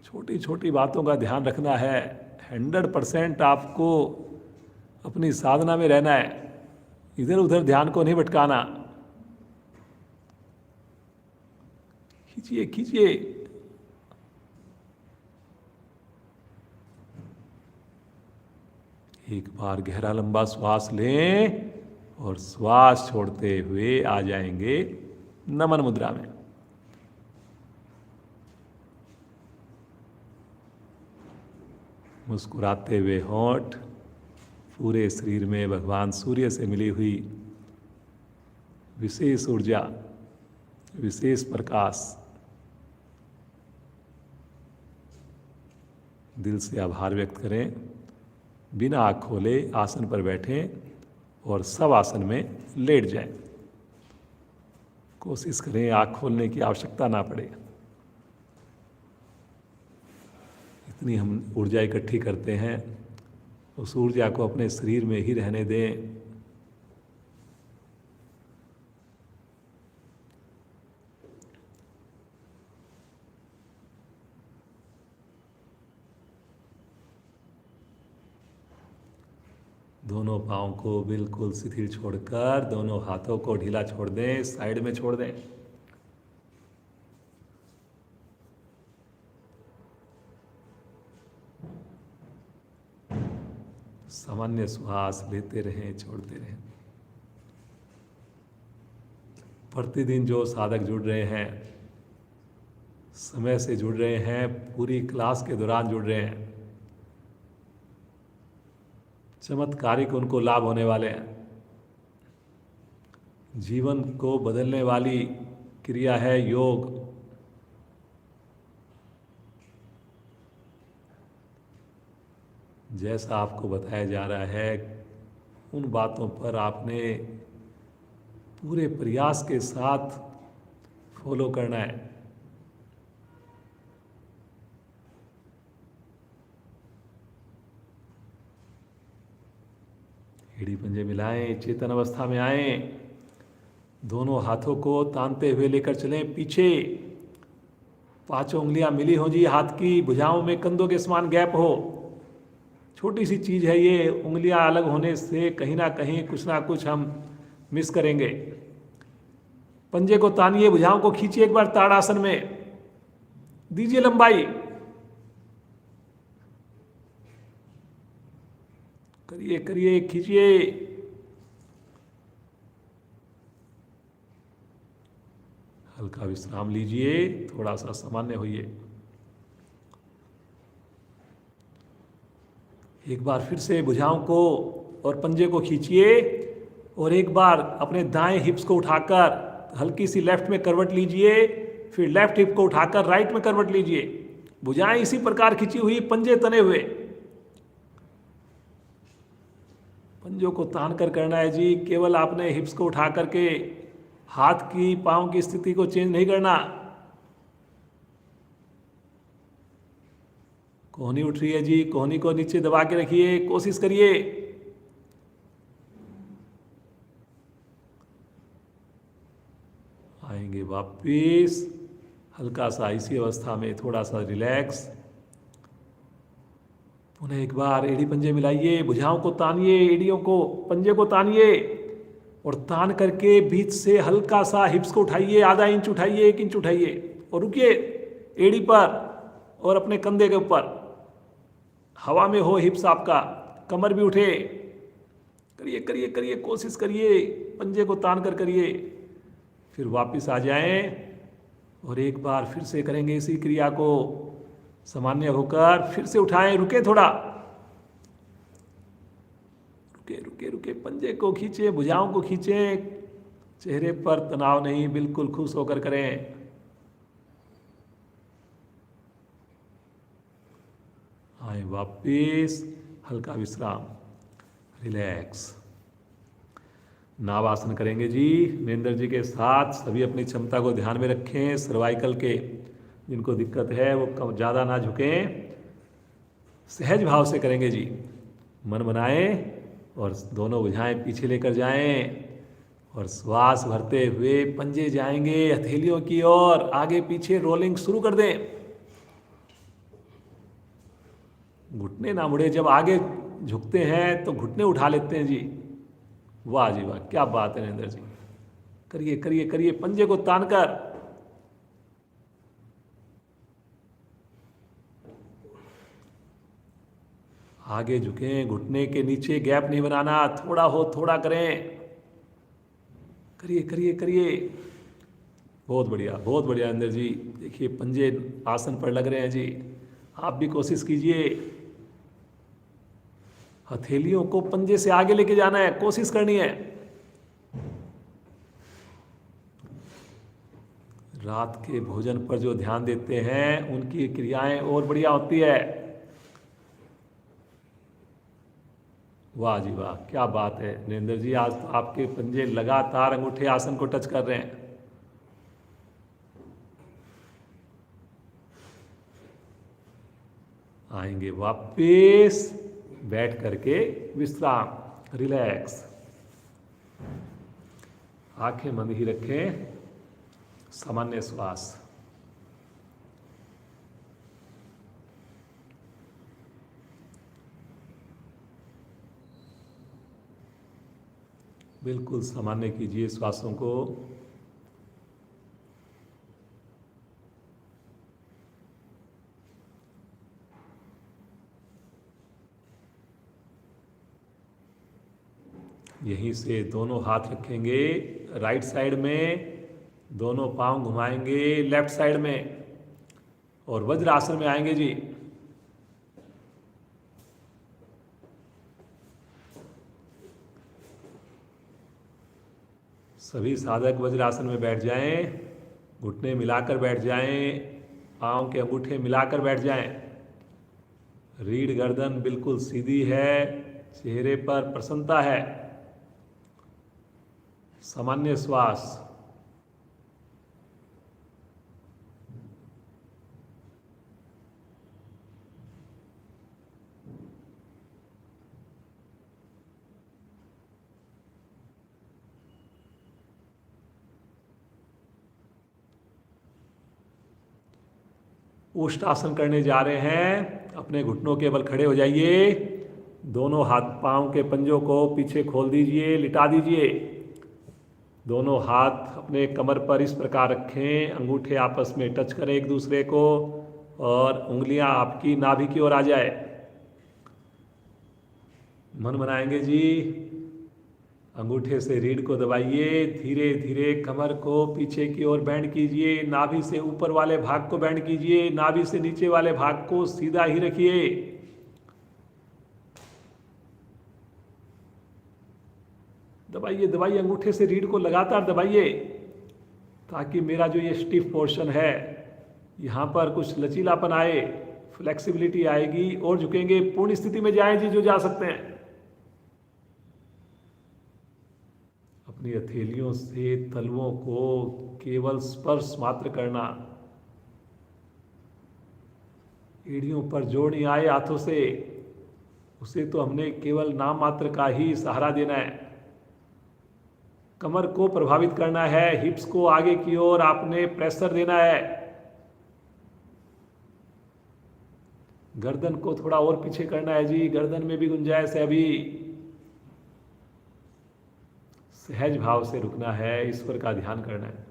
छोटी छोटी बातों का ध्यान रखना है। 100% आपको अपनी साधना में रहना है। इधर उधर ध्यान को नहीं भटकाना। खींचिए, खींचिए। एक बार गहरा लंबा श्वास लें और श्वास छोड़ते हुए आ जाएंगे नमन मुद्रा में। मुस्कुराते हुए होंठ, पूरे शरीर में भगवान सूर्य से मिली हुई विशेष ऊर्जा, विशेष प्रकाश। दिल से आभार व्यक्त करें, बिना आँख खोले आसन पर बैठें और सब आसन में लेट जाएं। कोशिश करें आँख खोलने की आवश्यकता ना पड़े। इतनी हम ऊर्जा इकट्ठी करते हैं, उस ऊर्जा को अपने शरीर में ही रहने दें। दोनों पाँव को बिल्कुल शिथिल छोड़कर दोनों हाथों को ढीला छोड़ दें, साइड में छोड़ दें। सामान्य श्वास लेते रहें, छोड़ते रहें। प्रतिदिन जो साधक जुड़ रहे हैं, समय से जुड़ रहे हैं, पूरी क्लास के दौरान जुड़ रहे हैं, चमत्कारिक उनको लाभ होने वाले हैं। जीवन को बदलने वाली क्रिया है योग। जैसा आपको बताया जा रहा है, उन बातों पर आपने पूरे प्रयास के साथ फॉलो करना है। एड़ी पंजे मिलाएं, चेतन अवस्था में आएं, दोनों हाथों को तानते हुए लेकर चलें पीछे। पांचों उंगलियां मिली हो जी हाथ की, भुजाओं में कंधों के समान गैप हो। छोटी सी चीज है ये, उंगलियां अलग होने से कहीं ना कहीं कुछ ना कुछ हम मिस करेंगे। पंजे को तानिए, भुजाओं को खींचिए एक बार ताड़ासन में, दीजिए लंबाई। करिए करिए, खींचिए। हल्का विश्राम लीजिए, थोड़ा सा सामान्य होइए। एक बार फिर से भुजाओं को और पंजे को खींचिए और एक बार अपने दाएं हिप्स को उठाकर हल्की सी लेफ्ट में करवट लीजिए, फिर लेफ्ट हिप को उठाकर राइट में करवट लीजिए। भुजाएं इसी प्रकार खींची हुई, पंजे तने हुए। पंजों को तान कर करना है जी, केवल आपने हिप्स को उठा करके हाथ की पांव की स्थिति को चेंज नहीं करना। कोहनी उठ रही है जी, कोहनी को नीचे दबा के रखिए, कोशिश करिए। आएंगे वापिस, हल्का सा इसी अवस्था में थोड़ा सा रिलैक्स। पुनः एक बार एड़ी पंजे मिलाइए, भुजाओं को तानिए, एड़ियों को, पंजे को तानिए और तान करके बीच से हल्का सा हिप्स को उठाइए, आधा इंच उठाइए, 1 इंच उठाइए और रुकिए एड़ी पर और अपने कंधे के ऊपर। हवा में हो हिप्स आपका, कमर भी उठे। करिए करिए करिए, कोशिश करिए, पंजे को तान कर करिए। फिर वापस आ जाएं और एक बार फिर से करेंगे इसी क्रिया को। सामान्य होकर फिर से उठाएं, रुके थोड़ा, रुके रुके रुके, पंजे को खींचे, भुजाओं को खींचे। चेहरे पर तनाव नहीं, बिल्कुल खुश होकर करें। आए वापिस, हल्का विश्राम, रिलैक्स। नावासन करेंगे जी नरेंद्र जी के साथ। सभी अपनी क्षमता को ध्यान में रखें। सर्वाइकल के जिनको दिक्कत है वो कम ज़्यादा ना झुकें, सहज भाव से करेंगे जी। मन बनाएं और दोनों भुजाएं पीछे लेकर जाएं और श्वास भरते हुए पंजे जाएंगे हथेलियों की ओर, आगे पीछे रोलिंग शुरू कर दें। घुटने ना मुड़े, जब आगे झुकते हैं तो घुटने उठा लेते हैं जी। वाह जी वाह, क्या बात है नरेंद्र जी। करिए करिए करिए, पंजे को तानकर। आगे झुकें, घुटने के नीचे गैप नहीं बनाना, थोड़ा हो थोड़ा करें। करिए करिए करिए। बहुत बढ़िया अंदर जी। देखिए पंजे आसन पर लग रहे हैं जी। आप भी कोशिश कीजिए, हथेलियों को पंजे से आगे लेके जाना है, कोशिश करनी है। रात के भोजन पर जो ध्यान देते हैं उनकी क्रियाएं और बढ़िया होती है। वाह जी वाह, क्या बात है नरेंद्र जी, आज तो आपके पंजे लगातार अंगूठे आसन को टच कर रहे हैं। आएंगे वापिस, बैठ करके विश्राम, रिलैक्स। आंखें बंद ही रखें, सामान्य श्वास। बिल्कुल सामान्य कीजिए श्वासों को। यहीं से दोनों हाथ रखेंगे राइट साइड में, दोनों पांव घुमाएंगे लेफ्ट साइड में और वज्रासन में आएंगे जी। सभी साधक वज्रासन में बैठ जाएं, घुटने मिलाकर बैठ जाएं, पांव के अंगूठे मिलाकर बैठ जाएं। रीढ़ गर्दन बिल्कुल सीधी है, चेहरे पर प्रसन्नता है। सामान्य श्वास। उष्ट आसन करने जा रहे हैं। अपने घुटनों के बल खड़े हो जाइए, दोनों हाथ पांव के पंजों को पीछे खोल दीजिए, लिटा दीजिए। दोनों हाथ अपने कमर पर इस प्रकार रखें, अंगूठे आपस में टच करें एक दूसरे को और उंगलियां आपकी नाभि की ओर आ जाए। मन बनाएंगे जी। अंगूठे से रीढ़ को दबाइए, धीरे धीरे कमर को पीछे की ओर बैंड कीजिए, नाभि से ऊपर वाले भाग को बैंड कीजिए, नाभि से नीचे वाले भाग को सीधा ही रखिए। दबाइए दबाइए, अंगूठे से रीढ़ को लगातार दबाइए ताकि मेरा जो ये स्टिफ पोर्शन है यहाँ पर कुछ लचीलापन आए, फ्लेक्सिबिलिटी आएगी और झुकेंगे। पूर्ण स्थिति में जाएं जी जो जा सकते हैं। अपनी हथेलियों से तलवों को केवल स्पर्श मात्र करना, एड़ियों पर जोड़ नहीं आए हाथों से, उसे तो हमने केवल नाम मात्र का ही सहारा देना है। कमर को प्रभावित करना है, हिप्स को आगे की ओर आपने प्रेशर देना है। गर्दन को थोड़ा और पीछे करना है जी, गर्दन में भी गुंजाइश है अभी। सहज भाव से रुकना है, ईश्वर का ध्यान करना है।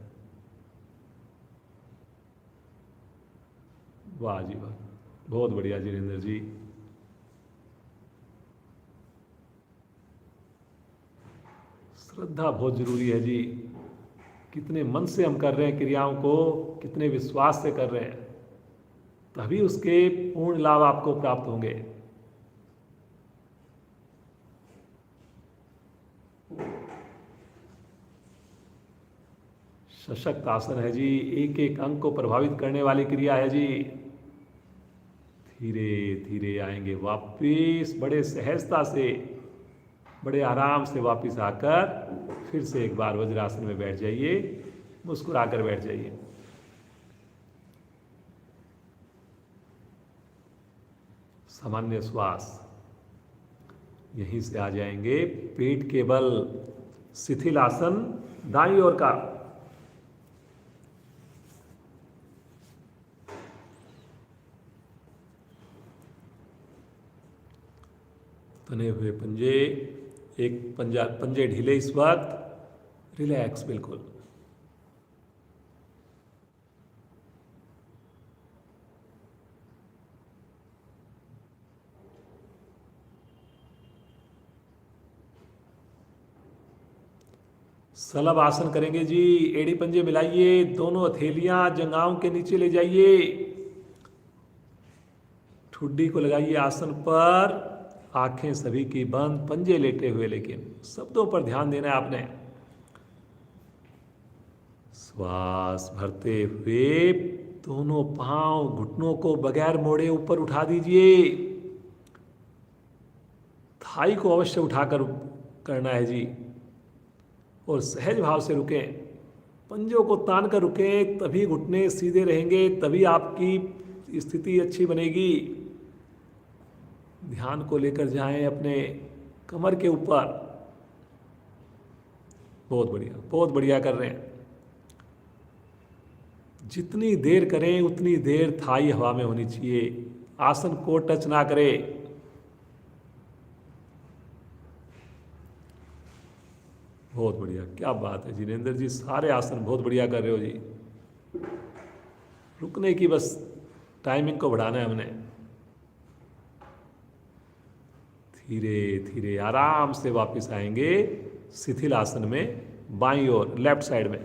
वाह जी वाह, बहुत बढ़िया जिनेंद्र जी। श्रद्धा बहुत जरूरी है जी। कितने मन से हम कर रहे हैं क्रियाओं को, कितने विश्वास से कर रहे हैं, तभी उसके पूर्ण लाभ आपको प्राप्त होंगे। सशक्त आसन है जी, एक एक अंग को प्रभावित करने वाली क्रिया है जी। धीरे धीरे आएंगे वापिस, बड़े सहजता से, बड़े आराम से वापिस आकर फिर से एक बार वज्रासन में बैठ जाइए, मुस्कुराकर बैठ जाइए। सामान्य श्वास। यहीं से आ जाएंगे पेट के बल, शिथिल आसन दाईं ओर का। तने हुए पंजे, एक पंजे ढीले इस वक्त, रिलैक्स बिल्कुल। सलभ आसन करेंगे जी। एड़ी पंजे मिलाइए, दोनों हथेलियां जंघाओं के नीचे ले जाइए, ठुड्डी को लगाइए आसन पर, आंखें सभी की बंद, पंजे लेटे हुए, लेकिन शब्दों पर ध्यान देना है आपने। श्वास भरते हुए दोनों पांव घुटनों को बगैर मोड़े ऊपर उठा दीजिए। थाई को अवश्य उठाकर करना है जी, और सहज भाव से रुकें, पंजों को तान कर रुकें, तभी घुटने सीधे रहेंगे, तभी आपकी स्थिति अच्छी बनेगी। ध्यान को लेकर जाएं अपने कमर के ऊपर। बहुत बढ़िया, बहुत बढ़िया कर रहे हैं। जितनी देर करें उतनी देर थाई हवा में होनी चाहिए, आसन को टच ना करे। बहुत बढ़िया, क्या बात है जिनेंद्र जी, सारे आसन बहुत बढ़िया कर रहे हो जी। रुकने की बस टाइमिंग को बढ़ाना है हमने। धीरे धीरे आराम से वापस आएंगे शिथिल आसन में, बाईं ओर लेफ्ट साइड में।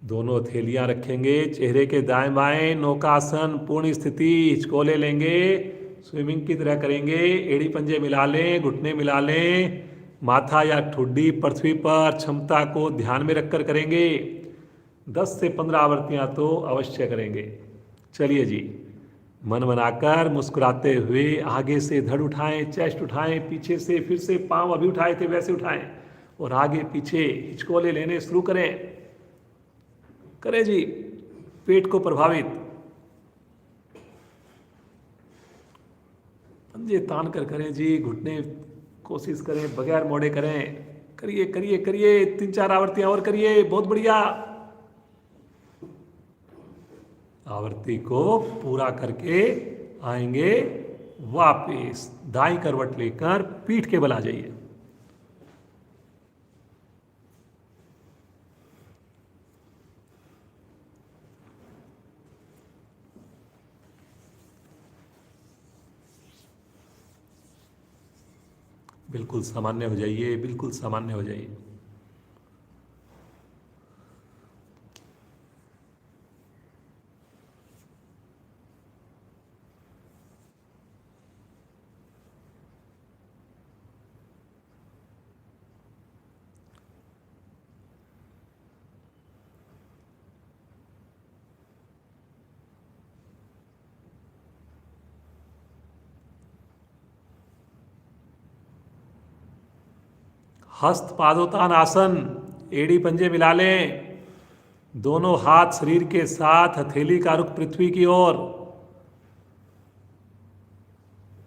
दोनों हथेलियां रखेंगे चेहरे के दाएं बाएं, नौकासन पूर्ण स्थिति, हिचकोले लेंगे, स्विमिंग की तरह करेंगे। एड़ी पंजे मिला लें, घुटने मिला लें, माथा या ठुड्डी पृथ्वी पर क्षमता को ध्यान में रखकर करेंगे। 10 से 15 आवृत्तियां तो अवश्य करेंगे। चलिए जी, मन बनाकर मुस्कुराते हुए आगे से धड़ उठाएं, चेस्ट उठाएं, पीछे से फिर से पांव अभी उठाए थे वैसे उठाएं, और आगे पीछे हिचकोले लेने शुरू करें। करें जी, पेट को प्रभावित, पंजे तान कर करें जी, घुटने कोशिश करें बगैर मोड़े करें। करिए करिए करिए, 3-4 आवृत्तियां और करिए, बहुत बढ़िया। आवृत्ति को पूरा करके आएंगे वापस, दाईं करवट लेकर पीठ के बल आ जाइए। बिल्कुल सामान्य हो जाइए, बिल्कुल सामान्य हो जाइए। हस्त पादोत्तान आसन, एड़ी पंजे मिला लें, दोनों हाथ शरीर के साथ, हथेली का रुख पृथ्वी की ओर,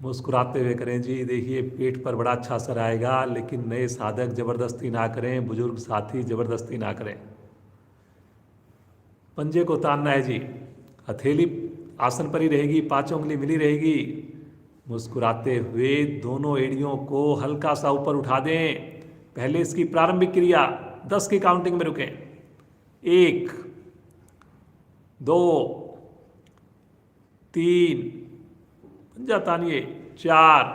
मुस्कुराते हुए करें जी। देखिए पेट पर बड़ा अच्छा असर आएगा, लेकिन नए साधक जबरदस्ती ना करें, बुजुर्ग साथी जबरदस्ती ना करें। पंजे को तानना है जी, हथेली आसन पर ही रहेगी, पांचों उंगली मिली रहेगी। मुस्कुराते हुए दोनों एड़ियों को हल्का सा ऊपर उठा दें। पहले इसकी प्रारंभिक क्रिया 10 की काउंटिंग में रुकें। 1, 2, 3, पंजा तानिए, 4,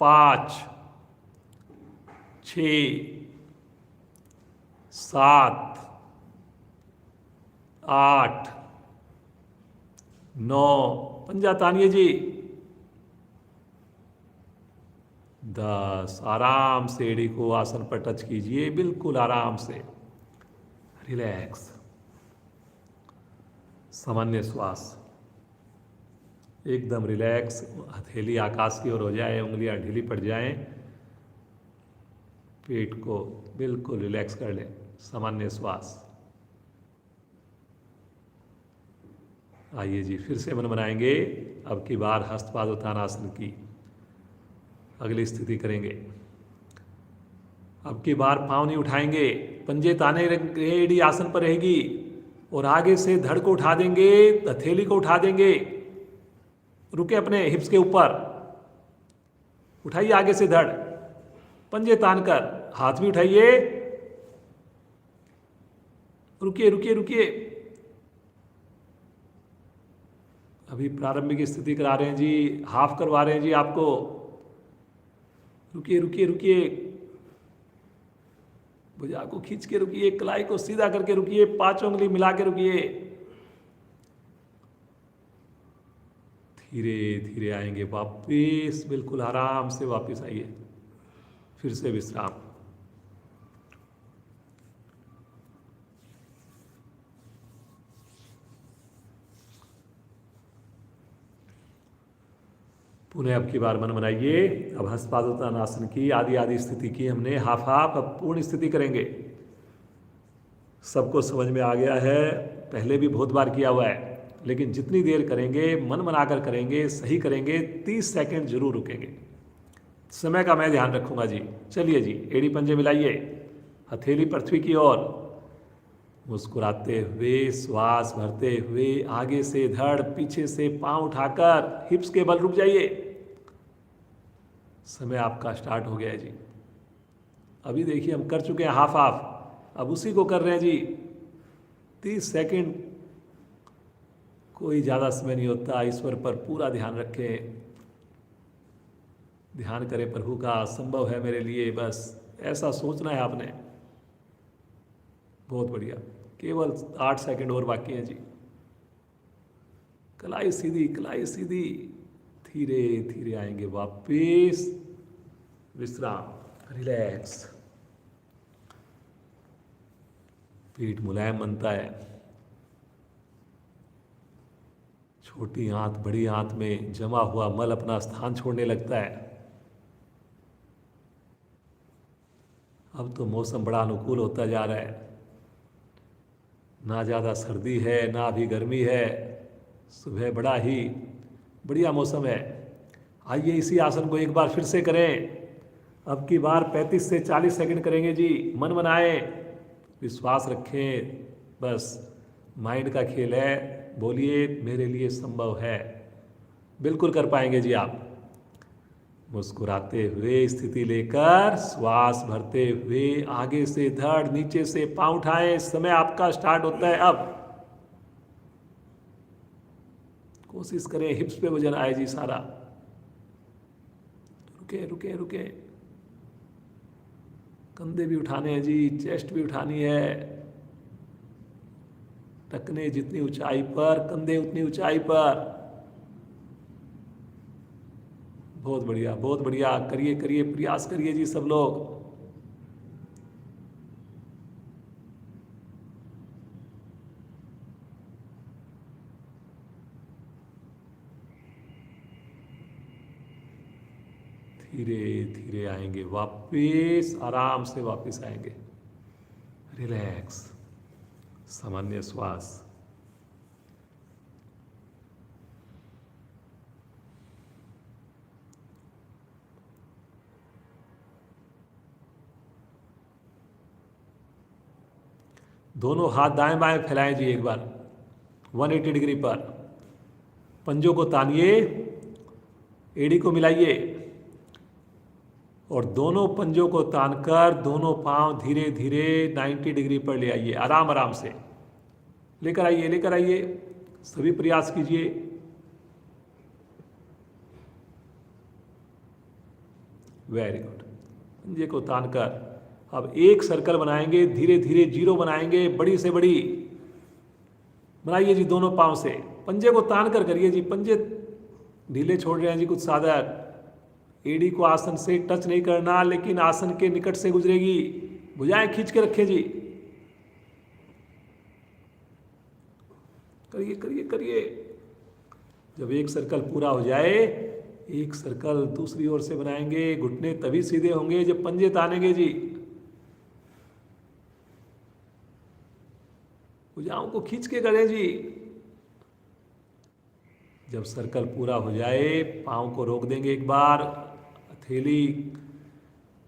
5, 6, 7, 8, 9, पंजा तानिए जी, 10। आराम से एड़ी को आसन पर टच कीजिए, बिल्कुल आराम से, रिलैक्स, सामान्य श्वास, एकदम रिलैक्स। हथेली आकाश की ओर हो जाए, उंगलियां ढीली पड़ जाएं, पेट को बिल्कुल रिलैक्स कर लें, सामान्य श्वास। आइए जी, फिर से मन बनाएंगे, अब की बार हस्तपादोत्तान आसन की अगली स्थिति करेंगे। अब की बार पाँव नहीं उठाएंगे, पंजे ताने रहेंगे, एड़ी आसन पर रहेगी और आगे से धड़ को उठा देंगे, हथेली को उठा देंगे। रुके अपने हिप्स के ऊपर, उठाइए आगे से धड़, पंजे तान कर, हाथ भी उठाइए। रुकिए रुकिए रुकिए, अभी प्रारंभिक स्थिति करा रहे हैं जी, हाफ करवा रहे हैं जी आपको। रुकिए रुकिए रुकिए, भुजा को खींच के रुकिए, कलाई को सीधा करके रुकिए, 5 उंगली मिला के रुकिए। धीरे धीरे आएंगे वापिस, बिल्कुल आराम से वापिस आइए, फिर से विश्राम। पुनः अब की बार मन बनाइए। अब हस्तपादोत्तानासन की आदि आदि स्थिति की हमने हाफ हाफ, अब पूर्ण स्थिति करेंगे। सबको समझ में आ गया है, पहले भी बहुत बार किया हुआ है, लेकिन जितनी देर करेंगे मन बनाकर करेंगे, सही करेंगे, 30 सेकंड जरूर रुकेंगे। समय का मैं ध्यान रखूंगा जी। चलिए जी, एड़ी पंजे मिलाइए, हथेली पृथ्वी की ओर, मुस्कुराते हुए, श्वास भरते हुए, आगे से धड़, पीछे से पांव उठाकर हिप्स के बल रुक जाइए। समय आपका स्टार्ट हो गया है जी। अभी देखिए हम कर चुके हैं हाफ हाफ, अब उसी को कर रहे हैं जी। 30 सेकंड, कोई ज़्यादा समय नहीं होता। ईश्वर पर पूरा ध्यान रखें, ध्यान करें प्रभु का, संभव है मेरे लिए, बस ऐसा सोचना है आपने। बहुत बढ़िया, केवल 8 सेकंड और बाकी है जी। कलाई सीधी, कलाई सीधी, धीरे धीरे आएंगे वापिस, विश्राम, रिलैक्स। पीठ मुलायम बनता है, छोटी आंत बड़ी आंत में जमा हुआ मल अपना स्थान छोड़ने लगता है। अब तो मौसम बड़ा अनुकूल होता जा रहा है, ना ज़्यादा सर्दी है ना अभी गर्मी है, सुबह बड़ा ही बढ़िया मौसम है। आइए इसी आसन को एक बार फिर से करें। अब की बार 35 से 40 सेकंड करेंगे जी। मन बनाएं, विश्वास रखें, बस माइंड का खेल है। बोलिए मेरे लिए संभव है, बिल्कुल कर पाएंगे जी आप। मुस्कुराते हुए स्थिति लेकर, श्वास भरते हुए, आगे से धड़, नीचे से पांव उठाएं। समय आपका स्टार्ट होता है अब। कोशिश करें हिप्स पे वजन आए जी सारा। रुके रुके रुके, कंधे भी उठाने हैं जी, चेस्ट भी उठानी है। टखने जितनी ऊंचाई पर, कंधे उतनी ऊंचाई पर। बहुत बढ़िया बहुत बढ़िया, करिए करिए, प्रयास करिए जी सब लोग। धीरे धीरे आएंगे वापिस, आराम से वापिस आएंगे। रिलैक्स, सामान्य श्वास। दोनों हाथ दाएं बाएं फैलाएं जी एक बार 180 डिग्री पर। पंजों को तानिए, एड़ी को मिलाइए और दोनों पंजों को तानकर दोनों पांव धीरे धीरे 90 डिग्री पर ले आइए। आराम आराम से लेकर आइए, लेकर आइए, सभी प्रयास कीजिए। Very good. पंजे को तानकर अब एक सर्कल बनाएंगे, धीरे धीरे जीरो बनाएंगे, बड़ी से बड़ी बनाइए जी दोनों पांव से। पंजे को तान कर करिए जी, पंजे ढीले छोड़ रहे हैं जी कुछ साधक। एड़ी को आसन से टच नहीं करना, लेकिन आसन के निकट से गुजरेगी। भुजाएं खींच के रखें जी। करिए करिए करिए। जब एक सर्कल पूरा हो जाए, एक सर्कल दूसरी ओर से बनाएंगे। घुटने तभी सीधे होंगे जब पंजे तानेंगे जी। भुजाओं को खींच के करें जी। जब सर्कल पूरा हो जाए, पांव को रोक देंगे एक बार, हथेली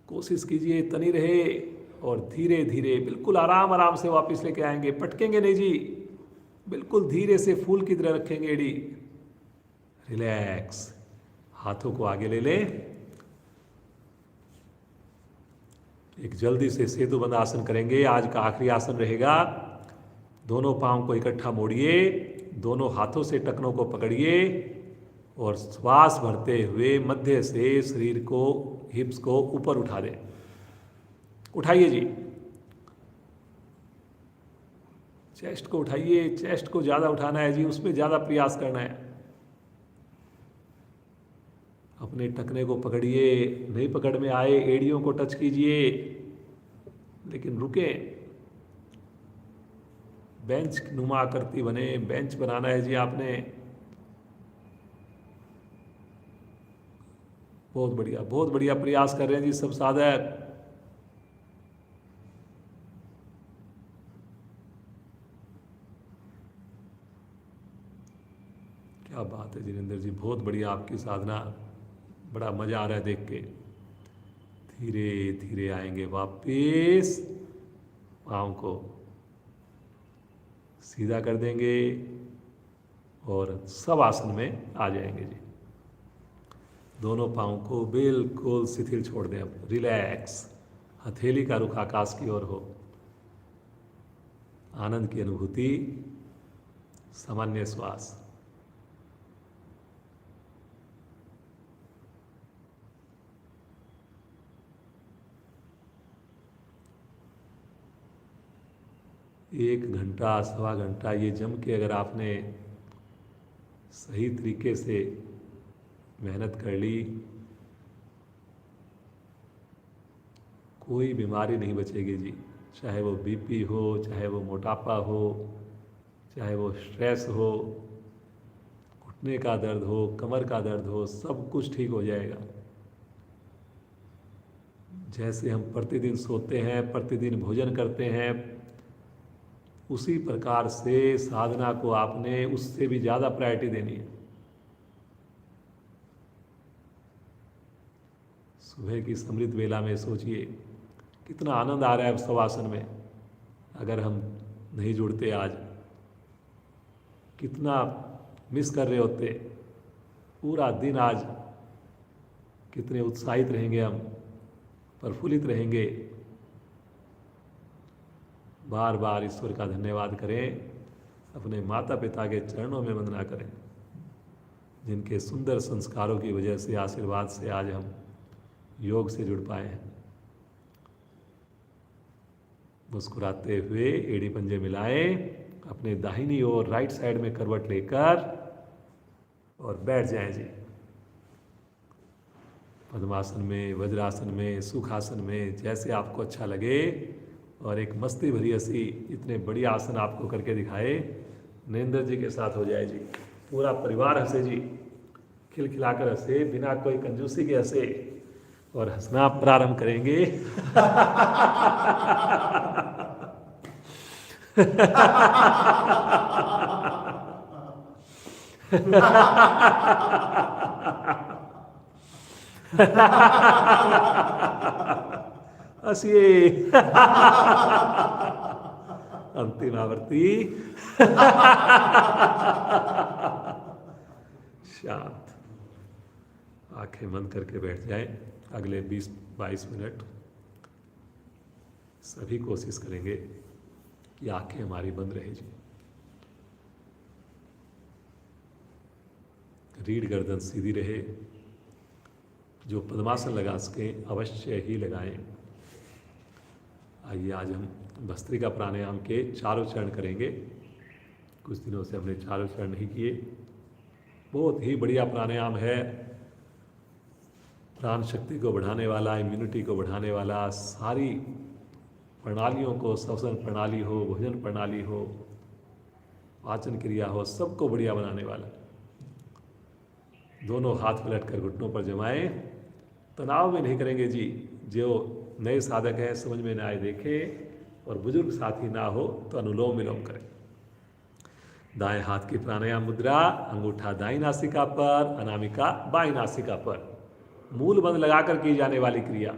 कोशिश कीजिए, तनी रहे और धीरे धीरे बिल्कुल आराम आराम से वापस लेके आएंगे। पटकेंगे नहीं जी, बिल्कुल धीरे से फूल की तरह रखेंगे एड़ी। रिलैक्स, हाथों को आगे ले लें। एक जल्दी से सेतु बंद आसन करेंगे। आज का आखिरी आसन रहेगा। दोनों पांव को इकट्ठा मोड़िए, दोनों हाथों से टखनों को पकड़िए और श्वास भरते हुए मध्य से शरीर को, हिप्स को ऊपर उठा दें। उठाइए जी, चेस्ट को उठाइए। चेस्ट को ज़्यादा उठाना है जी, उसमें ज़्यादा प्रयास करना है। अपने टखने को पकड़िए, नहीं पकड़ में आए एड़ियों को टच कीजिए, लेकिन रुके। बेंच नुमा आकृति बने, बेंच बनाना है जी आपने। बहुत बढ़िया प्रयास कर रहे हैं जी सब साधक। क्या बात है जिनेंद्र जी, बहुत बढ़िया आपकी साधना, बड़ा मजा आ रहा है देख के। धीरे धीरे आएंगे वापिस, पाँव को सीधा कर देंगे और सब आसन में आ जाएंगे जी। दोनों पाँव को बिल्कुल शिथिल छोड़ दें। अब रिलैक्स, हथेली का रुख आकाश की ओर हो। आनंद की अनुभूति, सामान्य श्वास। एक घंटा, सवा घंटा ये जम के अगर आपने सही तरीके से मेहनत कर ली, कोई बीमारी नहीं बचेगी जी। चाहे वो बीपी हो, चाहे वो मोटापा हो, चाहे वो स्ट्रेस हो, घुटने का दर्द हो, कमर का दर्द हो, सब कुछ ठीक हो जाएगा। जैसे हम प्रतिदिन सोते हैं, प्रतिदिन भोजन करते हैं, उसी प्रकार से साधना को आपने उससे भी ज़्यादा प्रायोरिटी देनी है। सुबह की समृद्ध वेला में सोचिए कितना आनंद आ रहा है शवासन में। अगर हम नहीं जुड़ते आज, कितना मिस कर रहे होते। पूरा दिन आज कितने उत्साहित रहेंगे हम, प्रफुल्लित रहेंगे। बार बार ईश्वर का धन्यवाद करें, अपने माता पिता के चरणों में वंदना करें, जिनके सुंदर संस्कारों की वजह से, आशीर्वाद से आज हम योग से जुड़ पाए हैं। मुस्कुराते हुए एड़ी पंजे मिलाएं, अपने दाहिनी ओर राइट साइड में करवट लेकर और बैठ जाएं जी। पद्मासन में, वज्रासन में, सुखासन में, जैसे आपको अच्छा लगे। और एक मस्ती भरी हंसी, इतने बढ़िया आसन आपको करके दिखाए, नरेंद्र जी के साथ हो जाए जी। पूरा परिवार हंसे जी, खिलखिलाकर हंसे, बिना कोई कंजूसी के हंसे और हंसना प्रारंभ करेंगे। हंसिए। अंतिम आवर्ती। शांत, आंखें बंद करके बैठ जाएं। अगले 20-22 मिनट सभी कोशिश करेंगे कि आंखें हमारी बंद रहे जी। रीढ़ गर्दन सीधी रहे। जो पद्मासन लगा सकें अवश्य ही लगाएं। आइए आज हम भस्त्रिका प्राणायाम के चारों चरण करेंगे। कुछ दिनों से हमने चारों चरण नहीं किए। बहुत ही बढ़िया प्राणायाम है, प्राण शक्ति को बढ़ाने वाला, इम्यूनिटी को बढ़ाने वाला, सारी प्रणालियों को, श्वसन प्रणाली हो, भोजन प्रणाली हो, पाचन क्रिया हो, सबको बढ़िया बनाने वाला। दोनों हाथ पलटकर घुटनों पर जमाएं। तनाव में नहीं करेंगे जी। जो नए साधक हैं समझ में न आए देखें, और बुजुर्ग साथी ना हो तो अनुलोम विलोम करें। दाएं हाथ की प्राणायाम मुद्रा, अंगूठा दाईं नासिका पर, अनामिका बाईं नासिका पर। मूल बंद लगाकर की जाने वाली क्रिया।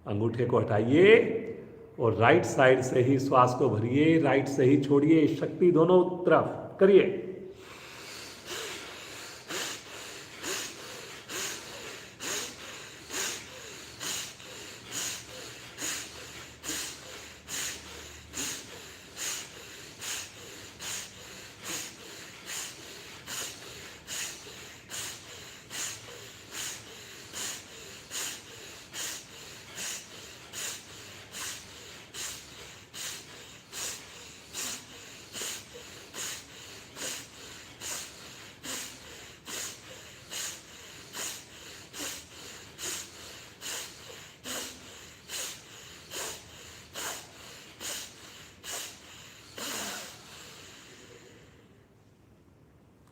अंगूठे को हटाइए और राइट साइड से ही श्वास को भरिए, राइट से ही छोड़िए, शक्ति दोनों तरफ करिए।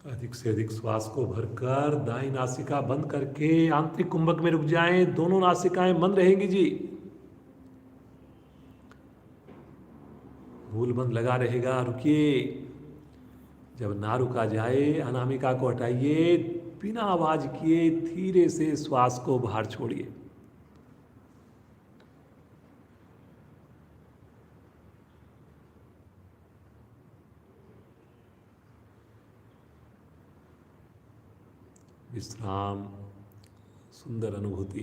अधिक से अधिक श्वास को भरकर दाईं नासिका बंद करके आंतरिक कुंभक में रुक जाएं। दोनों नासिकाएं बंद रहेंगी जी। मूल बंद लगा रहेगा, रुकिए। जब ना रुका जाए अनामिका को हटाइए, बिना आवाज किए धीरे से श्वास को बाहर छोड़िए। विश्राम, सुंदर अनुभूति।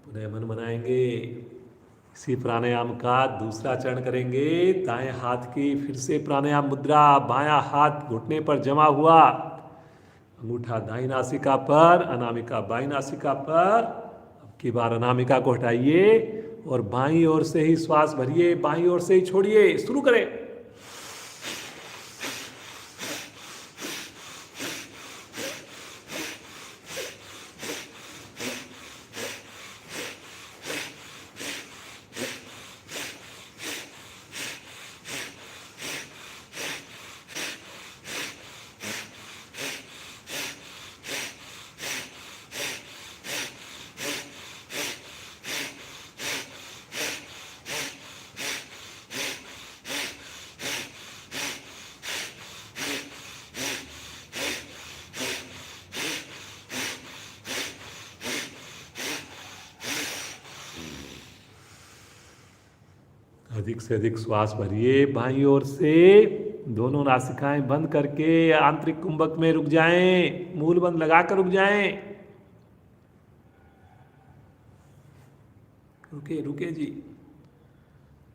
पुनः मन बनाएंगे। इसी प्राणायाम का दूसरा चरण करेंगे। दाएं हाथ की फिर से प्राणायाम मुद्रा, बायां हाथ घुटने पर जमा हुआ, अंगूठा दाईं नासिका पर, अनामिका बाईं नासिका पर। अब की बार अनामिका को हटाइए और बाईं ओर से ही श्वास भरिए, बाईं ओर से ही छोड़िए। शुरू करें। अधिक से अधिक श्वास भरिए, बाईं ओर से दोनों नासिकाएं बंद करके आंतरिक कुंभक में रुक जाएं, मूल बंद लगाकर रुक जाएं। रुके रुके जी।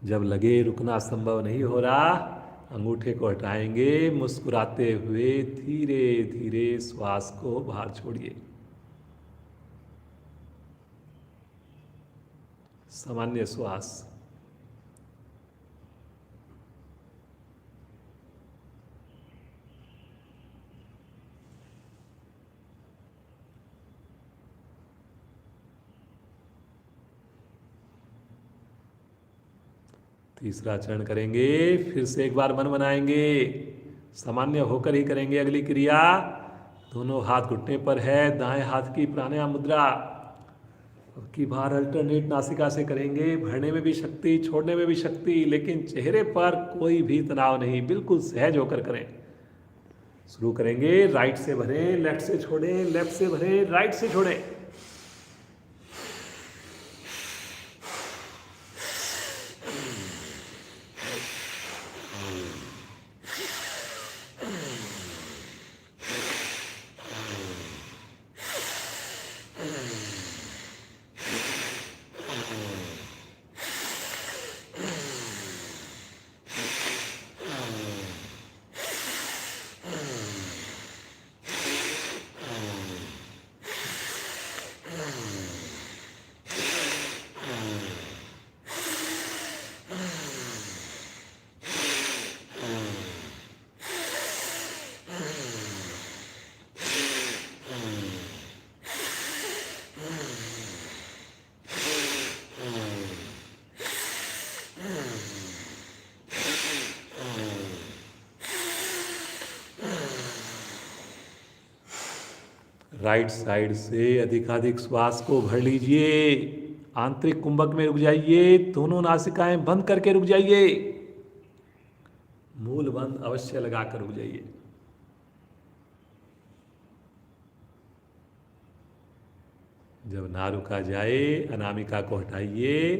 जब लगे रुकना संभव नहीं हो रहा, अंगूठे को हटाएंगे, मुस्कुराते हुए धीरे धीरे श्वास को बाहर छोड़िए। सामान्य श्वास। तीसरा चरण करेंगे। फिर से एक बार मन बनाएंगे, सामान्य होकर ही करेंगे अगली क्रिया। दोनों हाथ घुटने पर है, दाएं हाथ की प्राणायाम मुद्रा। अब की बार अल्टरनेट नासिका से करेंगे। भरने में भी शक्ति, छोड़ने में भी शक्ति, लेकिन चेहरे पर कोई भी तनाव नहीं, बिल्कुल सहज होकर करें। शुरू करेंगे। राइट से भरें, लेफ्ट से छोड़ें, लेफ्ट से भरें, राइट से छोड़ें। राइट साइड से अधिकाधिक श्वास को भर लीजिए। आंतरिक कुंभक में रुक जाइए, दोनों नासिकाएं बंद करके रुक जाइए। मूल बंद अवश्य लगाकर रुक जाइए। जब ना रुका जाए अनामिका को हटाइए,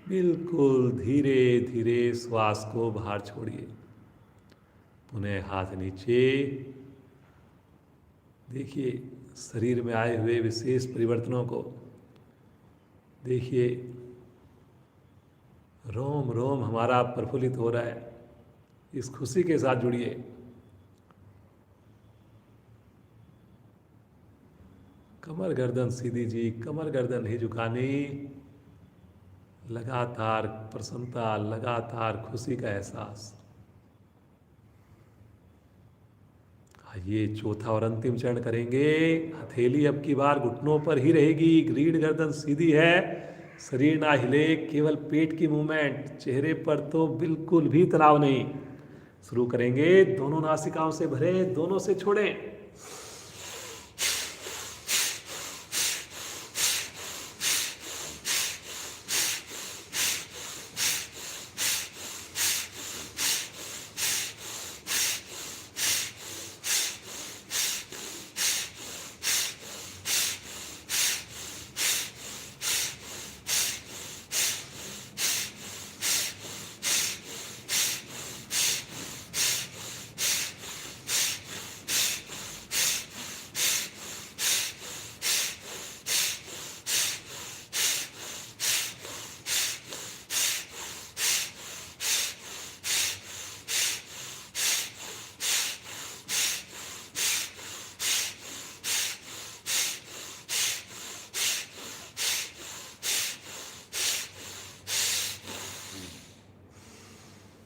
बिल्कुल धीरे धीरे श्वास को बाहर छोड़िए। पुनः हाथ नीचे। देखिए शरीर में आए हुए विशेष परिवर्तनों को। देखिए रोम रोम हमारा प्रफुल्लित हो रहा है। इस खुशी के साथ जुड़िए। कमर गर्दन सीधी जी, कमर गर्दन नहीं झुकानी। लगातार प्रसन्नता, लगातार खुशी का एहसास। ये चौथा और अंतिम चरण करेंगे। हथेली अब की बार घुटनों पर ही रहेगी, रीढ़ गर्दन सीधी है, शरीर ना हिले, केवल पेट की मूवमेंट। चेहरे पर तो बिल्कुल भी तनाव नहीं। शुरू करेंगे। दोनों नासिकाओं से भरें, दोनों से छोड़ें।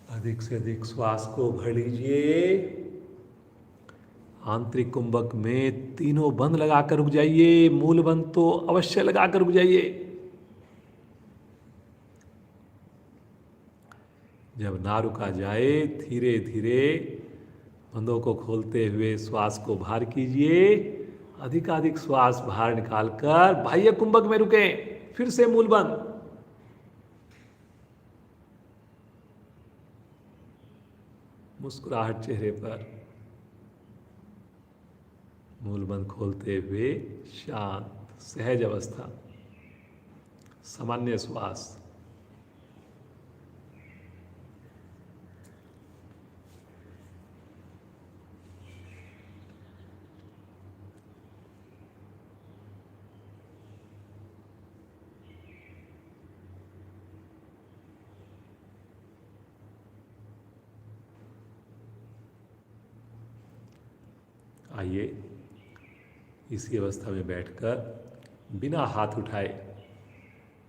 अधिक से अधिक श्वास को भर लीजिए। आंतरिक कुंभक में तीनों बंद लगाकर रुक जाइए। मूल बंद तो अवश्य लगाकर रुक जाइए। जब ना रुका जाए धीरे धीरे बंदों को खोलते हुए श्वास को बाहर कीजिए। अधिकाधिक श्वास बाहर निकालकर बाह्य कुंभक में रुके। फिर से मूल बंद। मुस्कुराहट चेहरे पर। मूल बंद खोलते हुए शांत सहज अवस्था, सामान्य श्वास। आइए इसी अवस्था में बैठकर बिना हाथ उठाए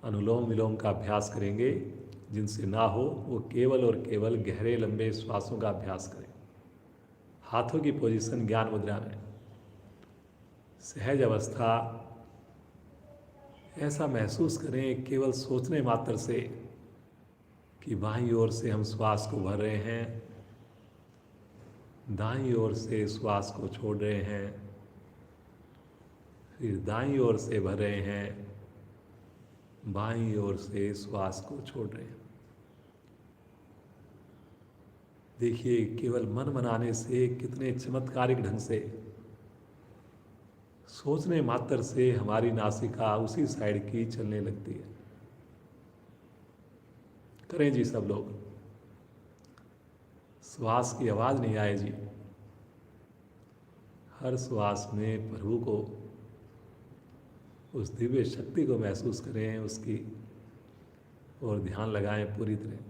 अनुलोम विलोम का अभ्यास करेंगे। जिनसे ना हो वो केवल और केवल गहरे लंबे श्वासों का अभ्यास करें। हाथों की पोजीशन ज्ञान मुद्रा में, सहज अवस्था। ऐसा महसूस करें केवल सोचने मात्र से कि बाईं ओर से हम श्वास को भर रहे हैं, दाईं ओर से श्वास को छोड़ रहे हैं, फिर दाईं ओर से भर रहे हैं, बाईं ओर से श्वास को छोड़ रहे हैं। देखिए केवल मन बनाने से कितने चमत्कारिक ढंग से, सोचने मात्र से हमारी नासिका उसी साइड की चलने लगती है। करें जी सब लोग। श्वास की आवाज़ नहीं आए जी। हर श्वास में प्रभु को, उस दिव्य शक्ति को महसूस करें, उसकी और ध्यान लगाएं पूरी तरह।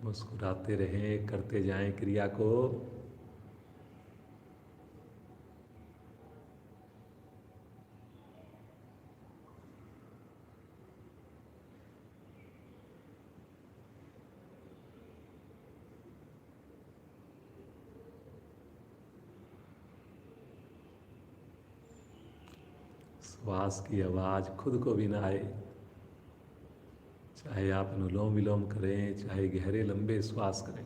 मुस्कुराते रहें, करते जाएं क्रिया को। श्वास की आवाज़ खुद को भी ना आए, चाहे आप अनुलोम विलोम करें, चाहे गहरे लंबे श्वास करें।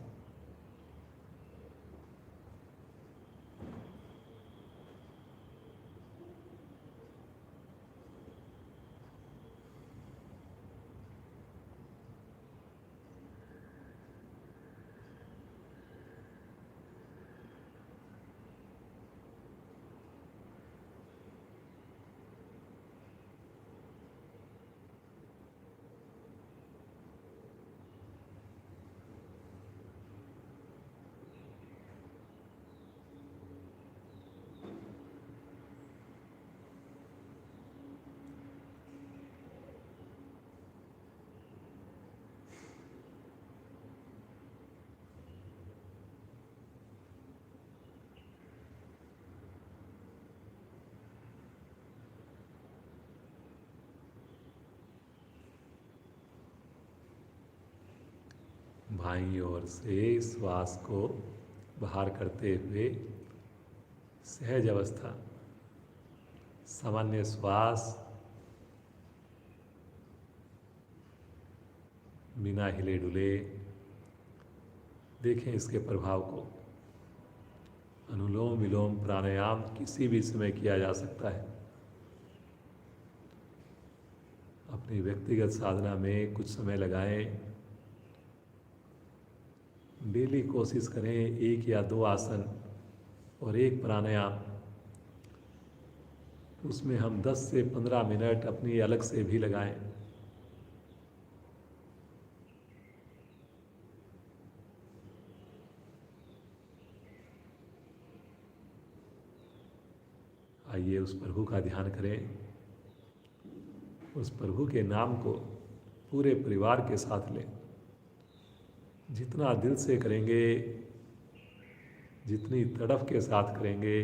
बाईं ओर से श्वास को बाहर करते हुए सहज अवस्था, सामान्य श्वास, बिना हिले डुले। देखें इसके प्रभाव को। अनुलोम विलोम प्राणायाम किसी भी समय किया जा सकता है। अपनी व्यक्तिगत साधना में कुछ समय लगाएं। डेली कोशिश करें 1 या 2 आसन और 1 प्राणायाम, उसमें हम 10 से 15 मिनट अपनी अलग से भी लगाएं। आइए उस प्रभु का ध्यान करें। उस प्रभु के नाम को पूरे परिवार के साथ लें। जितना दिल से करेंगे, जितनी तड़फ के साथ करेंगे,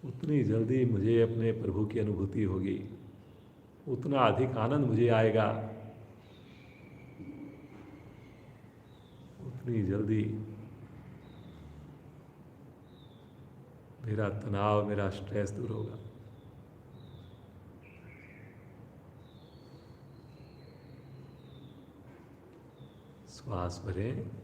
उतनी जल्दी मुझे अपने प्रभु की अनुभूति होगी, उतना अधिक आनंद मुझे आएगा, उतनी जल्दी मेरा तनाव, मेरा स्ट्रेस दूर होगा। श्वास भरें।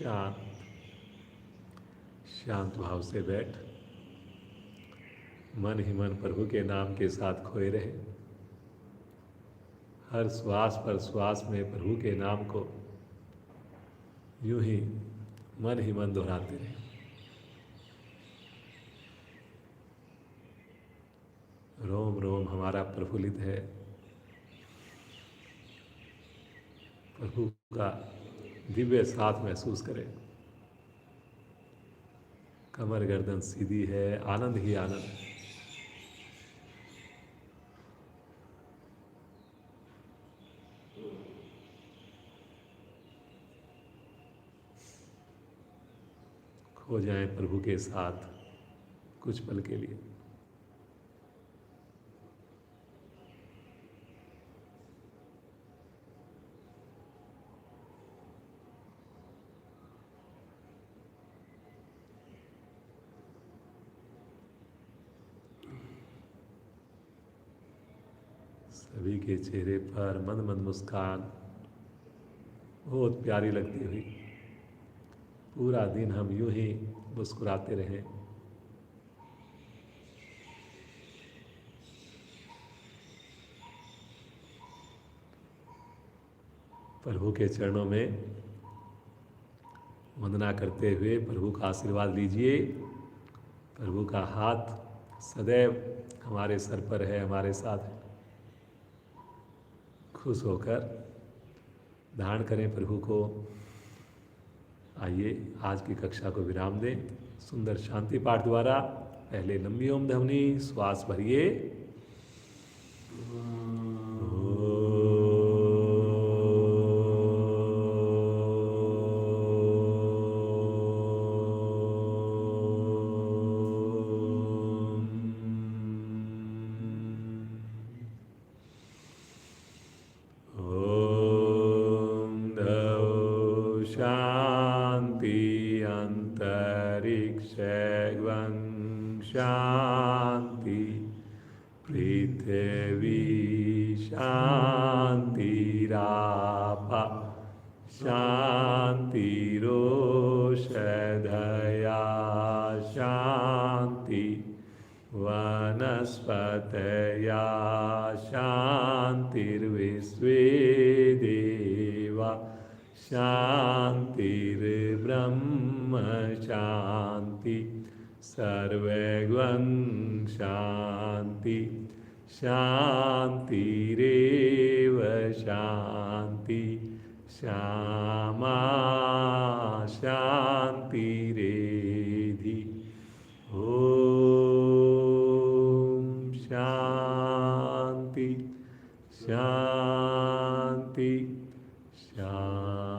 शांत शांत भाव से बैठ मन ही मन प्रभु के नाम के साथ खोए रहे। हर श्वास पर श्वास में प्रभु के नाम को यूं ही मन दोहराते रहे। रोम रोम हमारा प्रफुल्लित है। प्रभु का दिव्य साथ महसूस करें। कमर गर्दन सीधी है, आनंद ही आनंद। खो जाएं प्रभु के साथ कुछ पल के लिए। सभी के चेहरे पर मंद मंद मुस्कान बहुत प्यारी लगती हुई। पूरा दिन हम यूं ही मुस्कुराते रहें। प्रभु के चरणों में वंदना करते हुए प्रभु का आशीर्वाद लीजिए। प्रभु का हाथ सदैव हमारे सर पर है, हमारे साथ है। खुश होकर धारण करें प्रभु को। आइए आज की कक्षा को विराम दें सुंदर शांति पाठ द्वारा। पहले लंबी ओम ध्वनि, श्वास भरिए। शांति पृथ्वी शांतिरापा शांतिरोषधया शांति वनस्पतया शांतिर्विश्वे देवा शांतिर्ब्रह्म शांति सर्वगं शांति शांतिरेव शांति श्यामा शांतिरेधि। ओम शांति शांति शांति।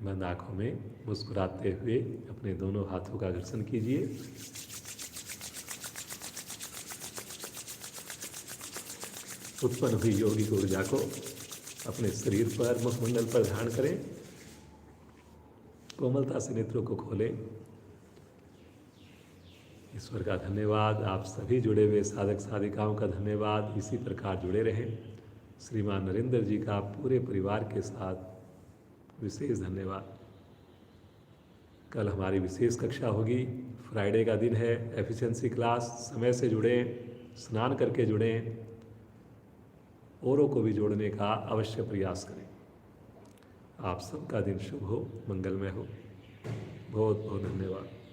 बंद आंखों में मुस्कुराते हुए अपने दोनों हाथों का घर्षण कीजिए। उत्पन्न हुई योगिक ऊर्जा को अपने शरीर पर, मुखमंडल पर धारण करें। कोमलता से नेत्रों को खोलें। ईश्वर का धन्यवाद। आप सभी जुड़े हुए साधक साधिकाओं का धन्यवाद। इसी प्रकार जुड़े रहें। श्रीमान नरेंद्र जी का पूरे परिवार के साथ विशेष धन्यवाद। कल हमारी विशेष कक्षा होगी। फ्राइडे का दिन है, एफिशिएंसी क्लास। समय से जुड़ें, स्नान करके जुड़ें, औरों को भी जोड़ने का अवश्य प्रयास करें। आप सबका दिन शुभ हो, मंगलमय हो। बहुत बहुत धन्यवाद।